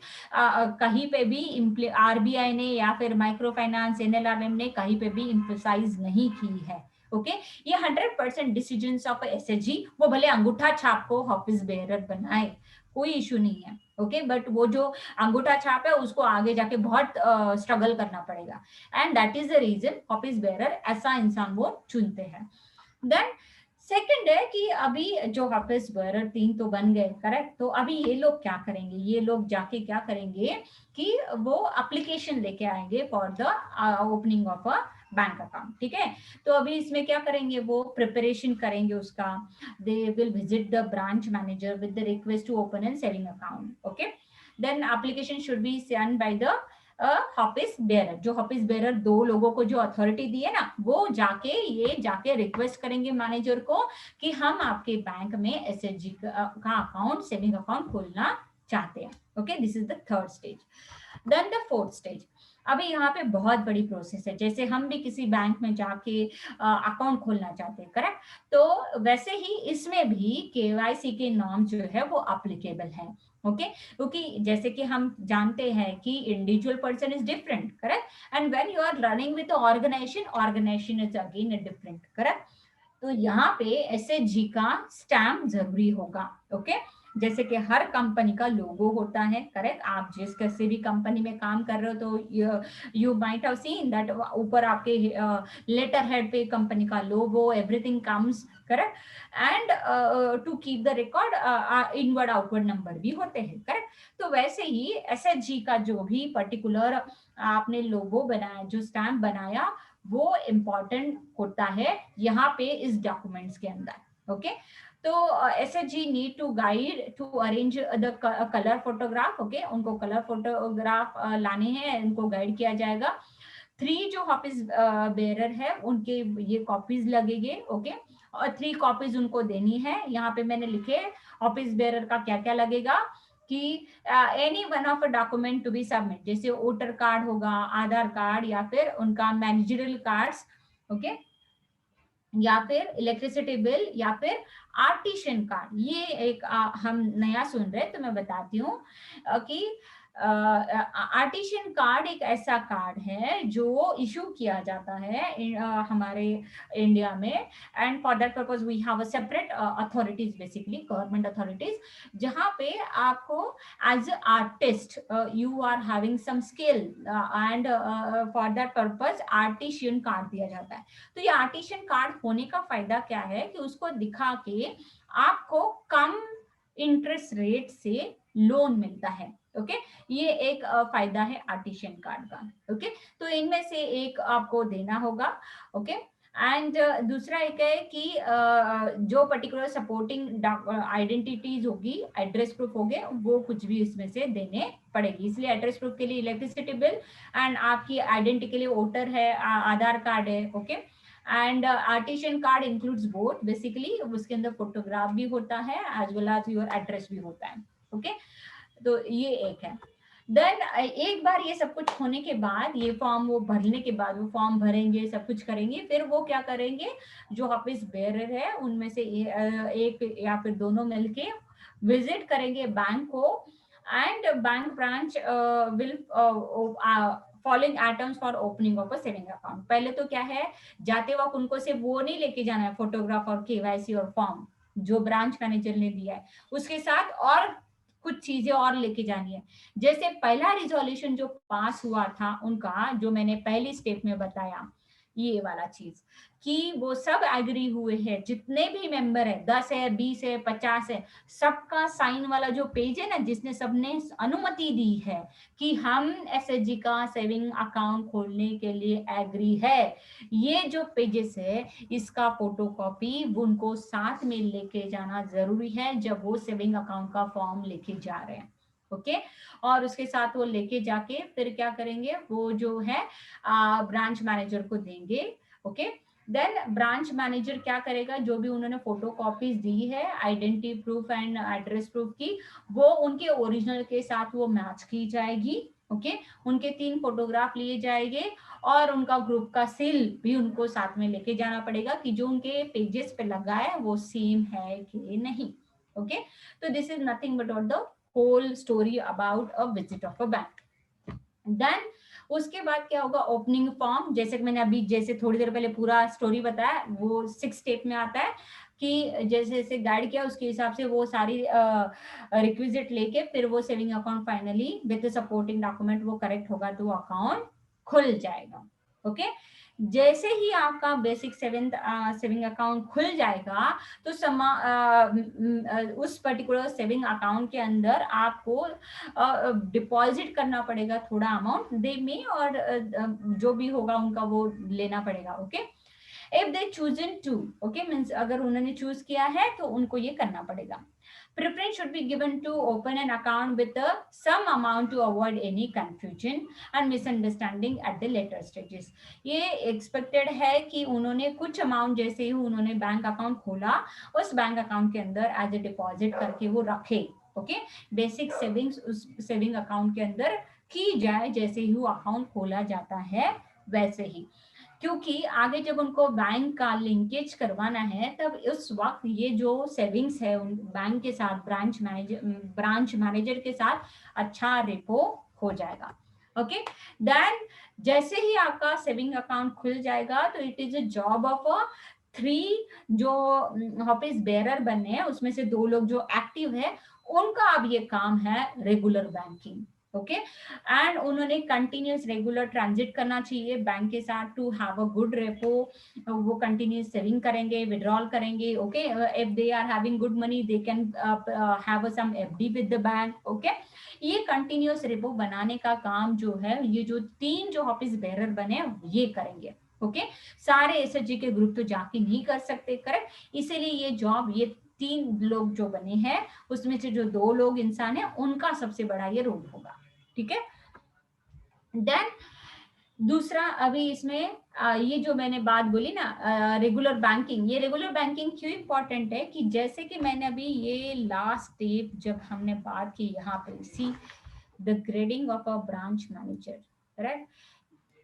[SPEAKER 2] कहीं पे भी आरबीआई ने या फिर माइक्रो फाइनेंस एनएलआरएम ने कहीं पे भी इम्फोसाइज नहीं की है. ओके, ये 100% डिसीजन ऑफ एसएचजी, वो भले अंगूठा छाप को ऑफिस बेरर बनाए, कोई इशू नहीं है. ओके, बट वो जो अंगूठा छाप है उसको आगे जाके बहुत स्ट्रगल करना पड़ेगा, and that is the reason office bearer ऐसा इंसान वो चुनते हैं. देन सेकंड है कि अभी जो ऑफिस बेरर 3 तो बन गए. करेक्ट, तो अभी ये लोग क्या करेंगे, ये लोग जाके क्या करेंगे कि वो एप्लीकेशन लेके आएंगे for the opening of a bank account. ठीक है, तो अभी इसमें क्या करेंगे, वो प्रिपरेशन करेंगे उसका. They will visit the branch manager with the request to open an saving account. Okay, then application should be send by the office bearer. जो ऑफिस बेरर 2 लोगों को जो अथॉरिटी दी है ना, वो जाके रिक्वेस्ट करेंगे मैनेजर को कि हम आपके बैंक में एसएचजी का अकाउंट सेविंग अकाउंट खोलना चाहते हैं. Okay, this is the third stage. Then the fourth stage, अभी यहाँ पे बहुत बड़ी प्रोसेस है, जैसे हम भी किसी बैंक में जाके अकाउंट खोलना चाहते हैं. करेक्ट, तो वैसे ही इसमें भी केवाईसी के नॉर्म जो है वो अप्लीकेबल है. ओके, क्योंकि जैसे कि हम जानते हैं कि individual person is different. Correct, and when you are running with organization is again different. Correct, तो यहाँ पे एसएचजी का स्टैम्प जरूरी होगा. ओके, जैसे कि हर कंपनी का लोगो होता है. करेक्ट, आप जिस किसी भी कंपनी में काम कर रहे हो तो you might have seen that ऊपर आपके लेटर हेड पे कंपनी का logo everything comes. Correct, and to keep the record inward outward number भी होते हैं. करेक्ट, तो वैसे ही एसएचजी का जो भी पर्टिकुलर आपने लोगो बनाया, जो स्टैम्प बनाया, वो इम्पॉर्टेंट होता है यहाँ पे इस डॉक्यूमेंट्स के अंदर. ओके, तो SHG need to guide to arrange the colour photograph. Okay, उनको कलर फोटोग्राफ लाने हैं, उनको गाइड किया जाएगा. 3 जो ऑफिस बेरर है उनके ये कॉपीज लगेंगे. ओके, और 3 कॉपीज उनको देनी है. यहाँ पे मैंने लिखे ऑफिस बेरर का क्या क्या लगेगा कि any one of a document to be submit, जैसे वोटर कार्ड होगा, आधार कार्ड, या फिर उनका मैनेजरियल कार्ड्स. ओके, या फिर इलेक्ट्रिसिटी बिल, या फिर आर्टिशन कार्ड. ये एक हम नया सुन रहे हैं तो मैं बताती हूँ कि आर्टिशियन कार्ड एक ऐसा कार्ड है जो इशू किया जाता है हमारे इंडिया में, and for that purpose we have a separate authorities, basically government authorities, जहाँ पे आपको as a artist you are having some skill, and for that purpose artisan card दिया जाता है. तो ये आर्टिशियन कार्ड होने का फायदा क्या है कि उसको दिखा के आपको कम इंटरेस्ट रेट से लोन मिलता है. ओके, ये एक फायदा है आर्टिशियन कार्ड का। ओके, तो इनमें से एक आपको देना होगा। ओके, एंड दूसरा एक है कि जो पर्टिकुलर सपोर्टिंग आइडेंटिटीज होगी, एड्रेस प्रूफ हो गए, वो कुछ भी इसमें से देने पड़ेगी। इसलिए एड्रेस प्रूफ के लिए इलेक्ट्रिसिटी बिल, एंड आपकी आइडेंटिटी के लिए वोटर है, आधार कार्ड है। Okay, and artisan card includes both, basically उसके अंदर फोटोग्राफ भी होता है as well as your address भी होता है। ओके, तो ये एक है। देन एक बार ये सब कुछ होने के बाद, ये फॉर्म वो भरने के बाद, वो फॉर्म भरेंगे, सब कुछ करेंगे, फिर वो क्या करेंगे, जो ऑफिस बेरर है उनमें से एक या फिर दोनों मिलके विजिट करेंगे बैंक को, and bank branch will following items for opening of a saving account. पहले तो क्या है, जाते वक्त उनको सिर्फ वो नहीं लेके जाना है, फोटोग्राफ और केवाईसी और फॉर्म जो ब्रांच मैनेजर ने दिया है, उसके साथ और कुछ चीजें और लेके जानी है। जैसे पहला रिजोल्यूशन जो पास हुआ था उनका, जो मैंने पहली स्टेप में बताया, ये वाला चीज कि वो सब एग्री हुए हैं, जितने भी मेंबर है, 10 है, 20 है, 50 है, सबका साइन वाला जो पेज है ना, जिसने सबने अनुमति दी है कि हम एसएचजी का सेविंग अकाउंट खोलने के लिए एग्री है, ये जो पेजेस है इसका फोटोकॉपी उनको साथ में लेके जाना जरूरी है जब वो सेविंग अकाउंट का फॉर्म लेके जा रहे हैं। ओके, और उसके साथ वो लेके जाके फिर क्या करेंगे, वो जो है ब्रांच मैनेजर को देंगे। ओके, देन ब्रांच मैनेजर क्या करेगा, जो भी उन्होंने फोटो कॉपीज दी है identity proof and address proof की, वो उनके ओरिजिनल के साथ वो मैच की जाएगी। ओके, उनके 3 फोटोग्राफ लिए जाएंगे, और उनका ग्रुप का सील भी उनको साथ में लेके जाना पड़ेगा कि जो उनके पेजेस पे लगा है वो सेम है कि नहीं। ओके, तो this is nothing but the whole story about a visit of a bank. Then उसके बाद क्या होगा, ओपनिंग फॉर्म, जैसे कि मैंने अभी जैसे थोड़ी देर पहले पूरा स्टोरी बताया, वो 6 स्टेप में आता है कि जैसे जैसे गाइड किया उसके हिसाब से वो सारी रिक्विजिट लेके फिर वो saving account finally with supporting document वो करेक्ट होगा तो अकाउंट खुल जाएगा। ओके, जैसे ही आपका बेसिक सेविंग अकाउंट खुल जाएगा, तो उस पर्टिकुलर सेविंग अकाउंट के अंदर आपको डिपॉजिट करना पड़ेगा थोड़ा अमाउंट दे में, और जो भी होगा उनका वो लेना पड़ेगा। Okay, if they chosen to, okay means अगर उन्होंने चूज किया है तो उनको ये करना पड़ेगा। Preference should be given to open an account with some amount to avoid any confusion and misunderstanding at the later stages. ये एक्सपेक्टेड है कि उन्होंने कुछ अमाउंट, जैसे ही उन्होंने बैंक अकाउंट खोला, उस बैंक अकाउंट के अंदर एज ए डिपॉजिट करके वो रखे। ओके, बेसिक सेविंग्स उस सेविंग अकाउंट के अंदर की जाए जैसे ही वो अकाउंट खोला जाता है वैसे ही, क्योंकि आगे जब उनको बैंक का लिंकेज करवाना है तब उस वक्त ये जो सेविंग्स है उन बैंक के साथ, ब्रांच मैनेजर के साथ अच्छा रेपो हो जाएगा। ओके, देन जैसे ही आपका सेविंग अकाउंट खुल जाएगा तो it is a job of 3 जो ऑफिस बेरर बने हैं उसमें से 2 लोग जो एक्टिव है, उनका अब ये काम है रेगुलर बैंकिंग। ओके, एंड उन्होंने कंटिन्यूस रेगुलर ट्रांजिट करना चाहिए बैंक के साथ to have a good repo. वो कंटिन्यूस सेविंग करेंगे, विड्रॉल करेंगे। Okay, if they are having good money they can have some FD with the bank. Okay, ये continuous repo बनाने का काम जो है, ये जो 3 जो ऑफिस बेरर बने ये करेंगे। ओके, सारे एसएचजी के ग्रुप तो जाके नहीं कर सकते, करेक्ट, इसीलिए ये जॉब ये 3 लोग जो बने हैं उसमें से जो 2 लोग इंसान है उनका सबसे बड़ा ये रोल होगा। ठीक है, देन दूसरा अभी इसमें ये जो मैंने बात बोली ना रेगुलर बैंकिंग, ये रेगुलर बैंकिंग क्यों इंपॉर्टेंट है कि जैसे कि मैंने अभी ये लास्ट स्टेप जब हमने बात की यहाँ पे see the grading of a branch manager, right,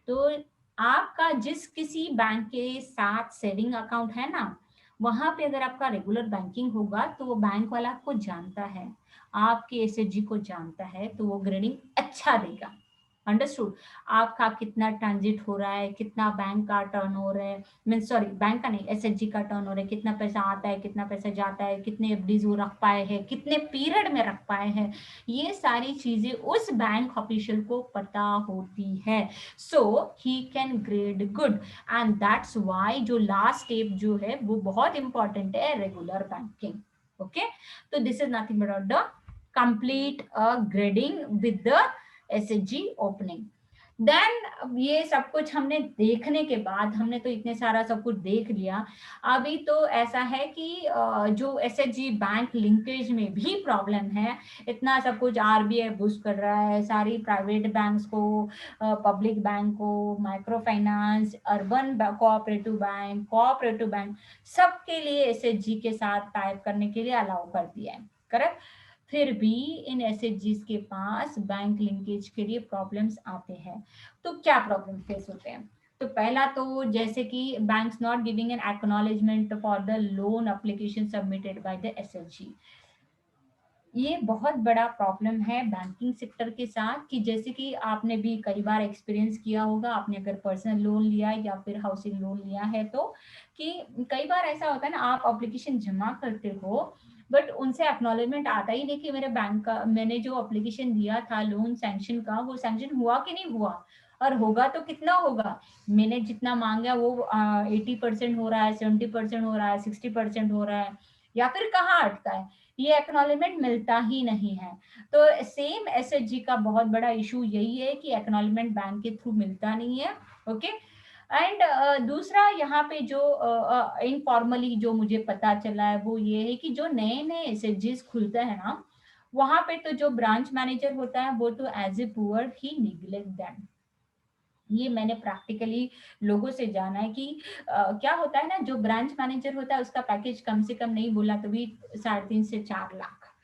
[SPEAKER 2] तो आपका जिस किसी बैंक के साथ सेविंग अकाउंट है ना, वहां पे अगर आपका रेगुलर बैंकिंग होगा तो वो बैंक वाला आपको जानता है, आपके एसएचजी को जानता है, तो वो ग्रेडिंग अच्छा देगा। अंडरस्टूड, आपका कितना ट्रांजिट हो रहा है, कितना बैंक का टर्न हो रहा है, मीन सॉरी बैंक का नहीं एसएचजी का टर्न हो रहा है, कितना पैसा आता है, कितना पैसा जाता है, कितने एफडीज वो रख पाए हैं, कितने पीरियड में रख पाए हैं, ये सारी चीजें उस बैंक ऑफिशियल को पता होती है। So he can grade good, and that's why जो लास्ट स्टेप जो है वो बहुत इंपॉर्टेंट है, रेगुलर बैंकिंग। ओके, तो this is nothing but the complete grading with the SHG opening. Then ये सब कुछ हमने देखने के बाद, हमने तो इतने सारा सब कुछ देख लिया, अभी तो ऐसा है कि जो एसएचजी बैंक लिंकेज में भी प्रॉब्लम है। इतना सब कुछ आरबीआई बूस्ट कर रहा है, सारी प्राइवेट बैंक्स को, पब्लिक बैंक को, micro finance, urban cooperative bank सबके लिए एसएचजी के साथ टाइप करने के लिए अलाउ कर दिया है, करेक्ट। फिर भी इन एसएचजीज के पास बैंक लिंकेज के लिए प्रॉब्लम्स आते हैं। तो क्या प्रॉब्लम फेस होते हैं? तो पहला तो जैसे कि banks not giving an acknowledgement for the loan application submitted by the SHG. ये बहुत बड़ा प्रॉब्लम है बैंकिंग सेक्टर के साथ, कि जैसे कि आपने भी कई बार एक्सपीरियंस किया होगा, आपने अगर पर्सनल लोन लिया या फिर हाउसिंग लोन लिया है तो, कि कई बार ऐसा होता है ना, आप एप्लीकेशन जमा करते हो बट उनसे एक्नॉलेजमेंट आता ही नहीं कि मेरे बैंक का, मैंने जो एप्लीकेशन दिया था लोन सैंक्शन का, वो सैंक्शन हुआ कि नहीं हुआ, और होगा तो कितना होगा, मैंने जितना मांगा वो 80% हो रहा है, 70% हो रहा है, 60% हो रहा है, या फिर कहाँ अटका है, ये एक्नॉलेजमेंट मिलता ही नहीं है। तो सेम एसएचजी का बहुत बड़ा इशू यही है कि एक्नॉलेजमेंट बैंक के थ्रू मिलता नहीं है। ओके, एंड दूसरा यहाँ पे जो इनफॉर्मली जो मुझे पता चला है वो ये है कि जो नए नए एसएचजीज खुलते हैं ना, वहां पे तो जो ब्रांच मैनेजर होता है वो तो as a poor he neglect them. ये मैंने प्रैक्टिकली लोगों से जाना है कि क्या होता है ना, जो ब्रांच मैनेजर होता है उसका पैकेज कम से कम नहीं बोला तो भी 3.5 से 4 लाख,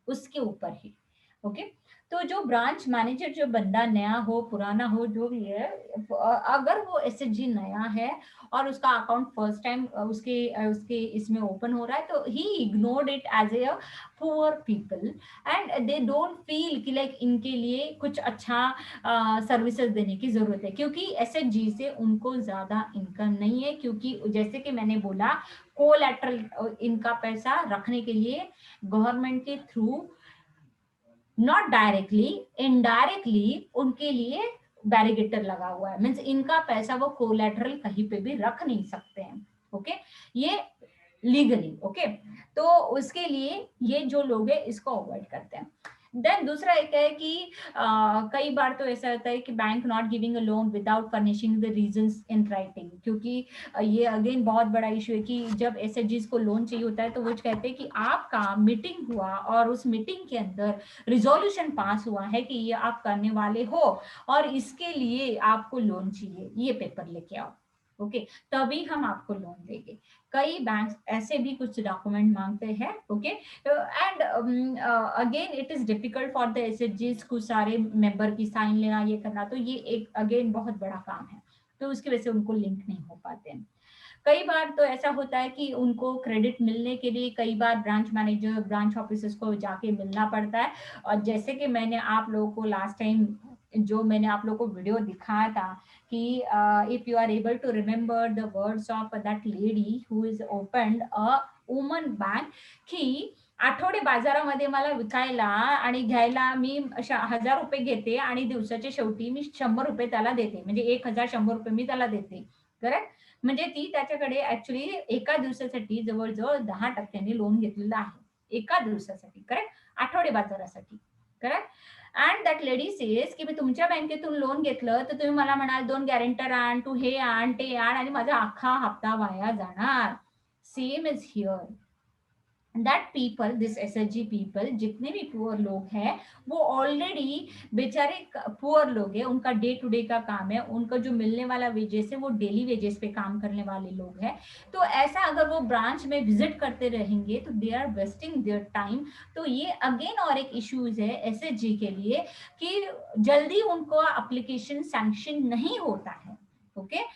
[SPEAKER 2] उसके ऊपर ही। ओके, तो जो ब्रांच मैनेजर, जो बंदा नया हो पुराना हो जो भी है, अगर वो एसएचजी नया है और उसका अकाउंट फर्स्ट टाइम उसके उसके इसमें ओपन हो रहा है, तो he ignored it as a poor people, and they don't feel कि लाइक इनके लिए कुछ अच्छा सर्विसेज देने की जरूरत है, क्योंकि एसएचजी से उनको ज्यादा इनकम नहीं है, क्योंकि जैसे कि मैंने बोला कोलैटरल इनका पैसा रखने के लिए गवर्नमेंट के थ्रू, नॉट डायरेक्टली, इनडायरेक्टली उनके लिए बैरिगेटर लगा हुआ है, मीन्स इनका पैसा वो कोलैटरल कहीं पे भी रख नहीं सकते हैं। ओके, ये लीगली। ओके, तो उसके लिए ये जो लोग हैं इसको अवॉइड करते हैं। देन दूसरा एक है कि कई बार तो ऐसा होता है कि bank not giving a loan without furnishing the reasons in writing, क्योंकि ये अगेन बहुत बड़ा इशू है कि जब एसएचजीज को लोन चाहिए होता है तो वो कहते हैं कि आपका मीटिंग हुआ और उस मीटिंग के अंदर रिजोल्यूशन पास हुआ है कि ये आप करने वाले हो और इसके लिए आपको लोन चाहिए, ये पेपर लेके आओ। ओके, तभी हम आपको लोन देंगे। कई बैंक ऐसे भी कुछ डॉक्यूमेंट मांगते हैं। Okay, and again it is difficult for the एसएचजीज को सारे मेंबर की साइन लेना, ये करना, तो ये एक अगेन बहुत बड़ा काम है, तो उसकी वजह से उनको लिंक नहीं हो पाते हैं। कई बार तो ऐसा होता है कि उनको क्रेडिट मिलने के लिए कई बार ब्रांच मैनेजर, ब्रांच ऑफिसर्स को जाके मिलना पड़ता है। और जैसे कि मैंने आप लोगों को लास्ट टाइम जो मैंने आप लोगों को वीडियो दिखाया था कि if you are able to remember the words of that lady who is opened a woman bank, की आठवडे बाजारामध्ये मला विकायला आणि घ्यायला मी 1000 रुपये घेते आणि दिवसाच्या शेवटी मी 100 रुपये त्याला देते, म्हणजे 1100 मी त्याला देते, करेक्ट। म्हणजे ती त्याच्याकडे ऍक्च्युली एका दिवसासाठी जवळजवळ 10% लोन घेतलेलं आहे, एका दिवसासाठी, करेक्ट, आठवडे बाजारासाठी, correct. And that lady says की मी तुमच्या बँकेतून लोन घेतलं तर तुम्ही मला म्हणाल 2 गॅरेंटर आण, तू हे आण ते आण, आणि माझा अख्खा हप्ता वाया जाणार। Same is here, that people, this SHG people, जितने भी पुअर लोग हैं वो ऑलरेडी बेचारे पुअर लोग हैं, उनका डे टू डे का काम है, उनका जो मिलने वाला वेजेस है वो डेली वेजेस पे काम करने वाले लोग हैं। तो ऐसा अगर वो ब्रांच में विजिट करते रहेंगे तो they are wasting their time. तो ये अगेन और एक इश्यूज है एसएचजी के लिए कि जल्दी उनको एप्लीकेशन सैंक्शन नहीं होता है। ओके,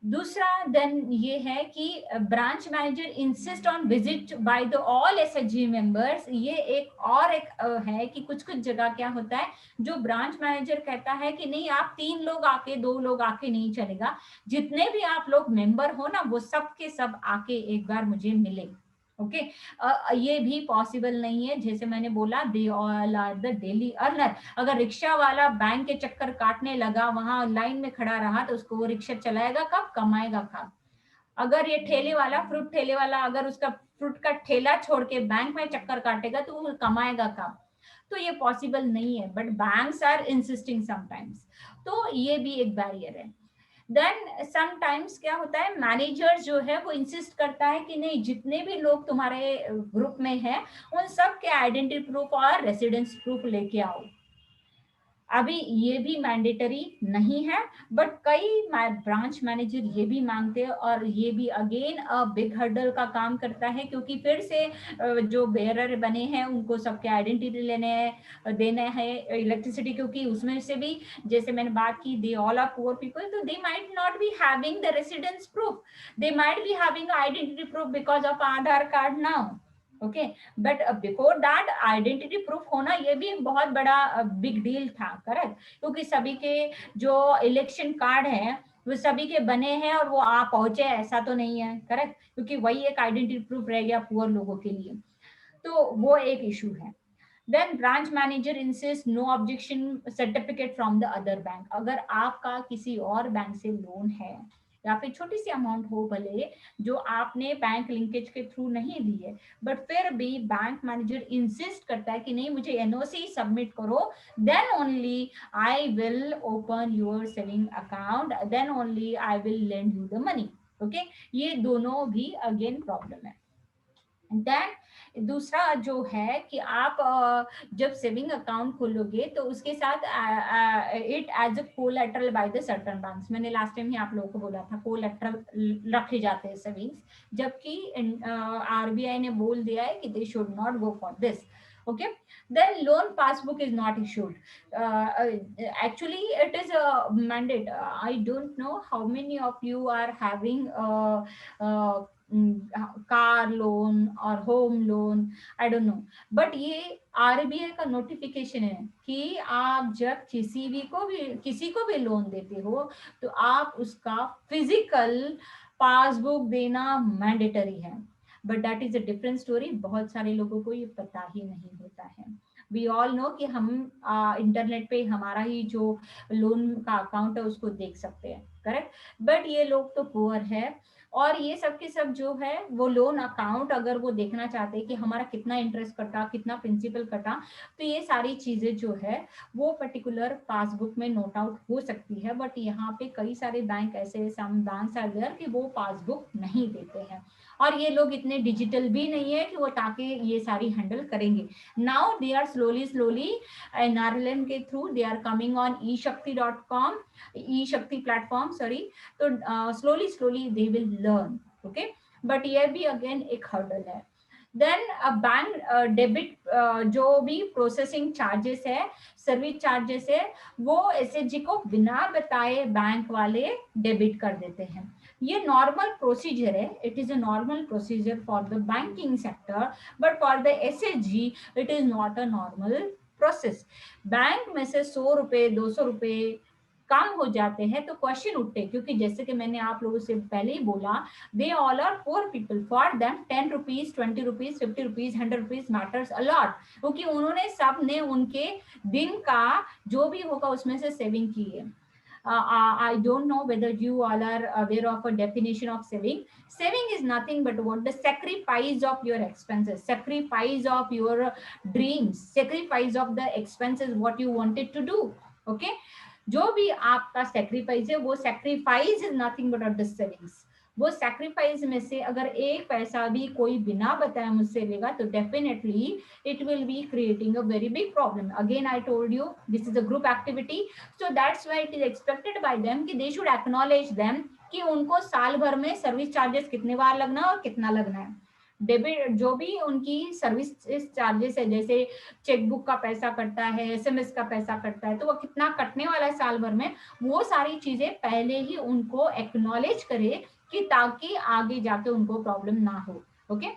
[SPEAKER 2] दूसरा देन ये है कि branch manager insist on visit by the all SHG members. ये एक और एक है कि कुछ कुछ जगह क्या होता है, जो ब्रांच मैनेजर कहता है कि नहीं आप 3 लोग आके 2 लोग आके नहीं चलेगा, जितने भी आप लोग मेंबर हो ना वो सब के सब आके एक बार मुझे मिले। ओके, ये भी पॉसिबल नहीं है, जैसे मैंने बोला they all are the daily earner. अगर रिक्शा वाला बैंक के चक्कर काटने लगा, वहां लाइन में खड़ा रहा, तो उसको वो रिक्शा चलाएगा कब, कमाएगा कब। अगर ये ठेले वाला, फ्रूट ठेले वाला, अगर उसका फ्रूट का ठेला छोड़ के बैंक में चक्कर काटेगा तो वो कमाएगा कब? तो ये पॉसिबल नहीं है, but banks are insisting sometimes. तो ये भी एक बैरियर है। देन समटाइम्स क्या होता है, मैनेजर जो है वो इंसिस्ट करता है कि नहीं, जितने भी लोग तुम्हारे ग्रुप में हैं उन सब के आइडेंटिटी प्रूफ और रेसिडेंस प्रूफ लेके आओ। अभी ये भी मैंडेटरी नहीं है, बट कई ब्रांच मैनेजर ये भी मांगते हैं, और ये भी अगेन बिग हर्डल का काम करता है, क्योंकि फिर से जो बेयरर बने हैं उनको सबके आइडेंटिटी लेने हैं, देने हैं इलेक्ट्रिसिटी, क्योंकि उसमें से भी जैसे मैंने बात की, they all are poor people, तो they might not be having the residence proof, they might be having identity proof because of Aadhaar card now. Okay, but before that identity proof होना ये भी एक बहुत बड़ा बिग डील था, correct, क्योंकि सभी के जो इलेक्शन कार्ड है वो सभी के बने हैं और वो आ पहुंचे, ऐसा तो नहीं है, करेक्ट, क्योंकि वही एक आइडेंटिटी प्रूफ रह गया पुअर लोगों के लिए। तो वो एक इशू है। Then branch manager insist no objection certificate from the other bank. अगर आपका किसी और बैंक से लोन है या फिर छोटी सी अमाउंट हो भले, जो आपने बैंक लिंकेज के थ्रू नहीं दी है, बट फिर भी बैंक मैनेजर इंसिस्ट करता है कि नहीं, मुझे एनओसी सबमिट करो, then only I will open your saving account, then only I will lend you the money. Okay, ये दोनों भी अगेन प्रॉब्लम है। देन दूसरा जो है कि आप जब सेविंग अकाउंट खोलोगे तो उसके साथ it as a collateral by the certain banks. मैंने लास्ट टाइम ही आप लोगों को बोला था कोलेटरल रखे जाते हैं सेविंग्स, जबकि आरबीआई ने बोल दिया है कि they should not go for this. Okay, then loan passbook is not issued. Actually it is a mandate. I don't know how many of you are having uh, car loan और home loan, I don't know, but ये RBI का notification है कि आप जब किसी को भी लोन देते हो तो आप उसका फिजिकल पासबुक देना मैंडेटरी है। But that is a different story, बहुत सारे लोगों को ये पता ही नहीं होता है। वी ऑल नो कि हम इंटरनेट पे हमारा ही जो लोन का अकाउंट है उसको देख सकते हैं, करेक्ट, बट ये लोग तो पुअर है, और ये सब के सब जो है वो लोन अकाउंट अगर वो देखना चाहते हैं कि हमारा कितना इंटरेस्ट कटा, कितना प्रिंसिपल कटा, तो ये सारी चीजें जो है वो पर्टिकुलर पासबुक में नोट आउट हो सकती है। बट यहाँ पे कई सारे बैंक ऐसे, सम बैंक्स आर देयर कि वो पासबुक नहीं देते हैं, और ये लोग इतने डिजिटल भी नहीं है कि वो ताकि ये सारी हैंडल करेंगे। Now they are slowly NRLM के through they are coming on eshakti.com, e-shakti platform, sorry. तो slowly they will learn. Okay, but ये भी अगेन एक हर्डल है। देन बैंक डेबिट जो भी प्रोसेसिंग चार्जेस है, सर्विस चार्जेस है, वो एसएचजी को बिना बताए बैंक वाले डेबिट कर देते हैं। ये नॉर्मल प्रोसीजर है, it is a normal procedure for the banking sector, but for the SHG it is not a normal process. Bank में से 100 रुपए 200 रुपए कम हो जाते हैं तो क्वेश्चन उठते, क्योंकि जैसे कि मैंने आप लोगों से पहले ही बोला, they all are poor people, for them 10 rupees 20 rupees 50 rupees 100 rupees matters a lot, क्योंकि उन्होंने सब ने उनके दिन का जो भी होगा उसमें से सेविंग की है। I don't know whether you all are aware of a definition of saving. Saving is nothing but what the sacrifice of your expenses, sacrifice of your dreams, sacrifice of the expenses what you wanted to do. Okay, जो भी आपका sacrifice है वो sacrifice is nothing but the savings. वो sacrifice में से अगर एक पैसा भी कोई बिना बताए मुझसे लेगा तो definitely it will be creating a very big problem. Again, I told you this is a group activity, so that's why it is expected by them कि they should acknowledge them कि उनको साल भर में सर्विस चार्जेस कितने बार लगना है और कितना लगना है। डेबिट जो भी उनकी सर्विस चार्जेस है, जैसे चेकबुक का पैसा कटता है, एसएमएस का पैसा कटता है, तो वो कितना कटने वाला है साल भर में, वो सारी चीजें पहले ही उनको एक्नॉलेज करे कि ताकि आगे जाके उनको प्रॉब्लम ना हो। Okay,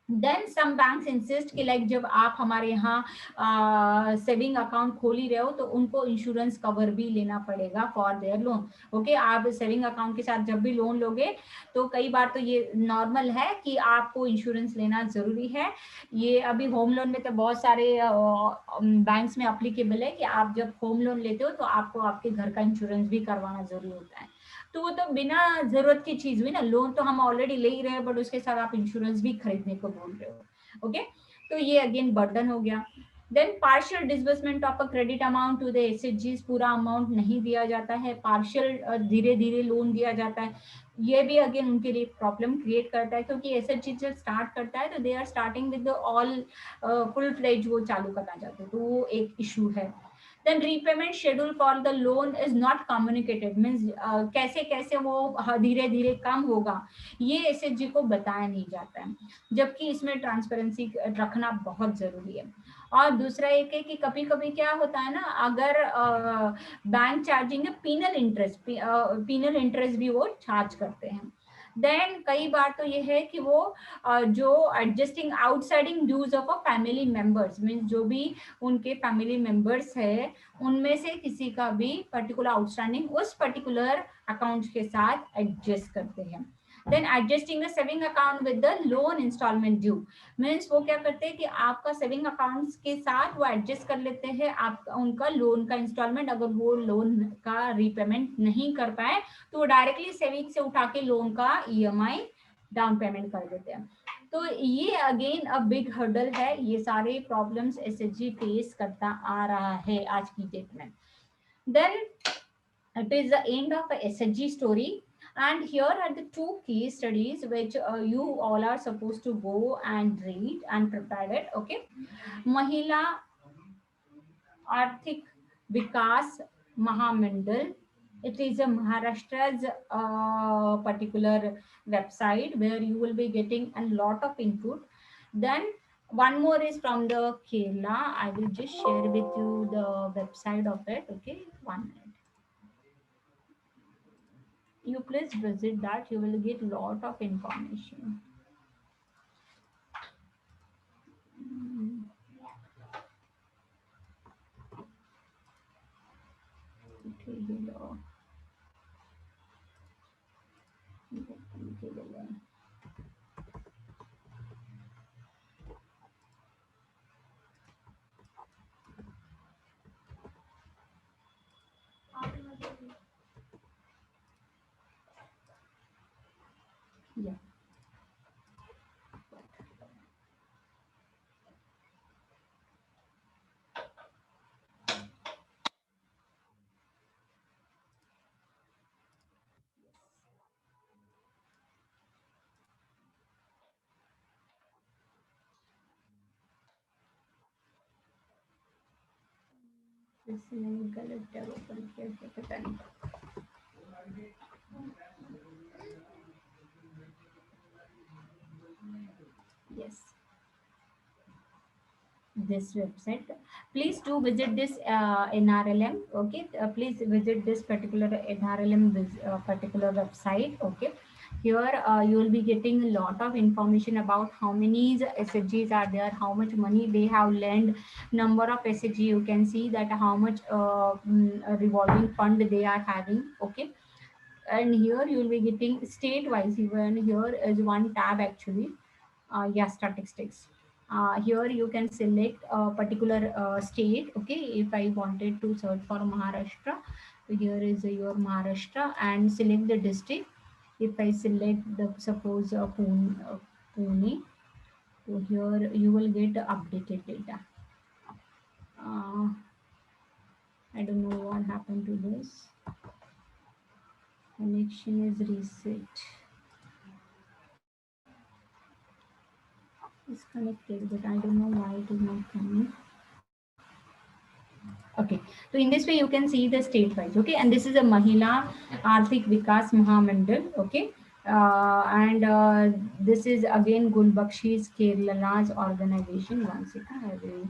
[SPEAKER 2] then some banks insist कि लाइक जब आप हमारे यहाँ सेविंग अकाउंट खोल ही रहे हो तो उनको इंश्योरेंस कवर भी लेना पड़ेगा फॉर देयर लोन। ओके, आप सेविंग अकाउंट के साथ जब भी लोन लोगे तो कई बार तो ये नॉर्मल है कि आपको इंश्योरेंस लेना जरूरी है। ये अभी होम लोन में तो बहुत सारे बैंक्स में अप्लीकेबल है कि आप जब होम लोन लेते हो तो आपको आपके घर का इंश्योरेंस भी करवाना जरूरी होता है। तो वो तो बिना जरूरत की चीज हुई ना, लोन तो हम ऑलरेडी ले ही रहे हैं, बट उसके साथ आप इंश्योरेंस भी खरीदने को बोल रहे हो। ओके, तो ये अगेन बर्डन हो गया। Then partial disbursement of a credit amount to the एसएचजीज, पूरा अमाउंट नहीं दिया जाता है, पार्शियल धीरे धीरे लोन दिया जाता है। ये भी अगेन उनके लिए प्रॉब्लम क्रिएट करता है, क्योंकि एसएचजी जब स्टार्ट करता है तो they are starting with all full fledge वो चालू करना चाहते हैं, तो वो एक इशू है। then repayment schedule for the loan is not communicated, means कैसे कैसे वो धीरे धीरे कम होगा ये एसएचजी को बताया नहीं जाता है, जबकि इसमें ट्रांसपेरेंसी रखना बहुत जरूरी है। और दूसरा एक है कि कभी कभी क्या होता है ना, अगर बैंक चार्जिंग है पीनल इंटरेस्ट भी वो चार्ज करते हैं। देन कई बार तो ये है कि वो जो adjusting outsiding dues of a family members, means जो भी उनके फैमिली मेंबर्स है उनमें से किसी का भी पर्टिकुलर आउटस्टैंडिंग उस पर्टिकुलर अकाउंट के साथ एडजस्ट करते हैं। Then adjusting the saving account with the loan instalment due, means वो क्या करते हैं कि आपका सेविंग अकाउंट के साथ वो एडजस्ट कर लेते हैं आपका उनका लोन का इंस्टॉलमेंट, अगर वो लोन का रीपेमेंट नहीं कर पाए तो वो डायरेक्टली सेविंग से उठा के लोन का ईएमआई डाउन पेमेंट कर देते हैं। तो ये अगेन अ बिग हर्डल है, ये सारे प्रॉब्लम्स एसएचजी फेस करता आ रहा है आज की डेट में। Then it is the end of a SHG story, and here are the two case studies which you all are supposed to go and read and prepare it. Okay, Mahila Arthik Vikas Mahamandal. It is a Maharashtra's particular website where you will be getting a lot of input. Then one more is from the Kerala. I will just share with you the website of it. Okay, 1 minute. You please visit that. You will get lot of information. Mm, okay, hello. Okay, hello. Yeah. इसने गलत tab open किया क्या पता नहीं। Yes, this website. Please do visit this NRLM. Okay, please visit this particular NRLM particular website. Okay, here you will be getting a lot of information about how many SHGs are there, how much money they have lent, number of SHG. You can see that how much revolving fund they are having. Okay, and here you will be getting state wise. Even here is one tab actually. Yeah, statistics. Here you can select a particular state. Okay, if I wanted to search for Maharashtra, so here is your Maharashtra and select the district. If I select the suppose Pune, so here you will get the updated data. uh, I don't know what happened to this. Connection is reset. It's connected, but I don't know why it is not coming. Okay, so in this way you can see the state wise. Okay, and this is a Mahila Arthik Vikas Mahamandal. Okay, and this is again Gulbakshi's Kerala's organization. One second, I will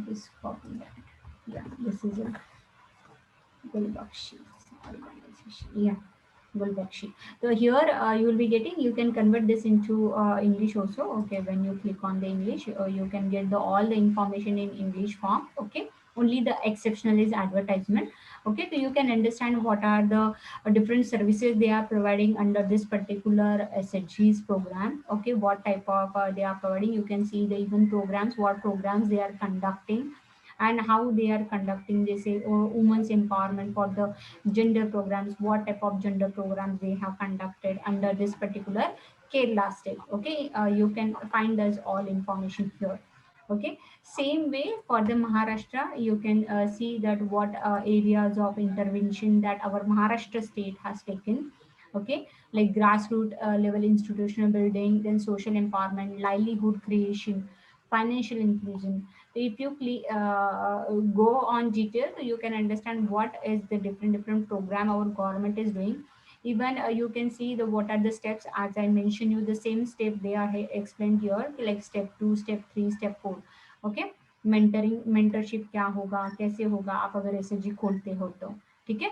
[SPEAKER 2] just copy that. Yeah, this is a Gulbakshi's organization. Yeah. Gulbakshi. So here you will be getting, you can convert this into English also. Okay, when you click on the English, you can get the all the information in English form. Okay, only the exceptional is advertisement. Okay, so you can understand what are the different services they are providing under this particular SHG's program. Okay, what type of they are providing. You can see the even programs, what programs they are conducting, and how they are conducting, they say, women's empowerment for the gender programs, what type of gender programs they have conducted under this particular Kerala state. Okay, you can find us all information here. Okay, same way for the Maharashtra, you can see that what areas of intervention that our Maharashtra state has taken. Okay, like grassroots level institutional building, then social empowerment, livelihood creation, financial inclusion. If you go on detail, so you can understand what is the different program our government is doing. Even you can see the what are the steps, as I mentioned you the same step they are explained here, like step 2, step 3, step 4. Okay, mentorship क्या होगा, कैसे होगा, आप अगर SHG खोलते हो तो ठीक है।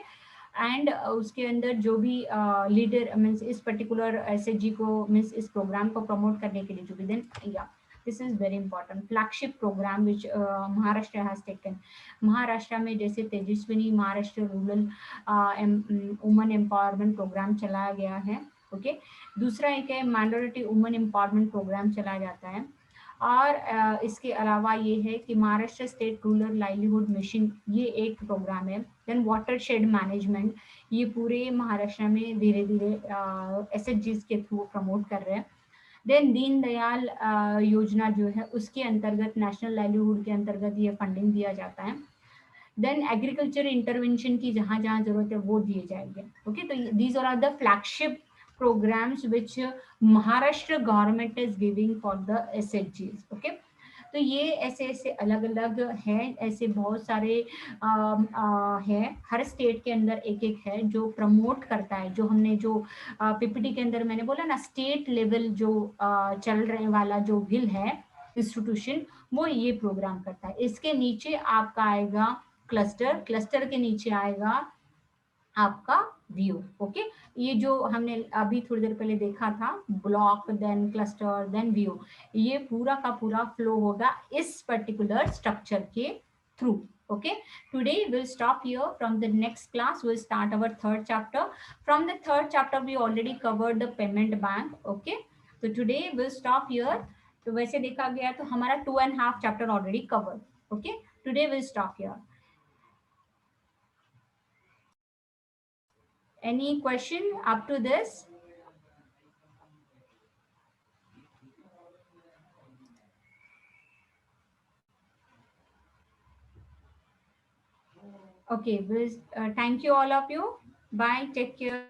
[SPEAKER 2] एंड उसके अंदर जो भी लीडर मीन्स इस पर्टिकुलर एसएचजी को मीन्स इस प्रोग्राम को प्रमोट करने के लिए जो भी देन या this is very important flagship programme which Maharashtra has taken. Maharashtra में जैसे Tejaswini Maharashtra rural women empowerment programme चलाया गया है। ओके, दूसरा एक है माइनॉरिटी वुमेन एम्पावरमेंट प्रोग्राम चलाया जाता है। और इसके अलावा ये है कि Maharashtra state rural livelihood mission, ये एक प्रोग्राम है। देन वाटर शेड मैनेजमेंट, ये पूरे महाराष्ट्र में धीरे धीरे एसएचजीज के थ्रू प्रमोट कर रहे हैं। देन दीनदयाल योजना जो है उसके अंतर्गत नेशनल लाइवलीहुड के अंतर्गत ये फंडिंग दिया जाता है। देन एग्रीकल्चर इंटरवेंशन की जहां जहां जरूरत है वो दिए जाएंगे। ओके, तो these are the flagship programs which Maharashtra government is giving for the SHGs. Okay, तो ये ऐसे ऐसे अलग अलग हैं, ऐसे बहुत सारे हैं, हर स्टेट के अंदर एक एक है जो प्रमोट करता है। जो हमने जो पीपीटी के अंदर मैंने बोला ना, स्टेट लेवल जो चल रहे वाला जो बिल है इंस्टीट्यूशन, वो ये प्रोग्राम करता है। इसके नीचे आपका आएगा क्लस्टर, क्लस्टर के नीचे आएगा आपका व्यू। ओके, ये जो हमने अभी थोड़ी देर पहले देखा था, block then cluster then view, ये पूरा का पूरा फ्लो होगा इस पर्टिकुलर स्ट्रक्चर के through. Okay, today we'll stop here. From the next class we'll start our third chapter. From the third chapter we already covered the payment bank. Okay, so today we'll stop here. तो वैसे देखा गया तो हमारा 2.5 chapter already covered. Okay, today we'll stop here. Any question up to this? Okay, thank you all of you. Bye, take care.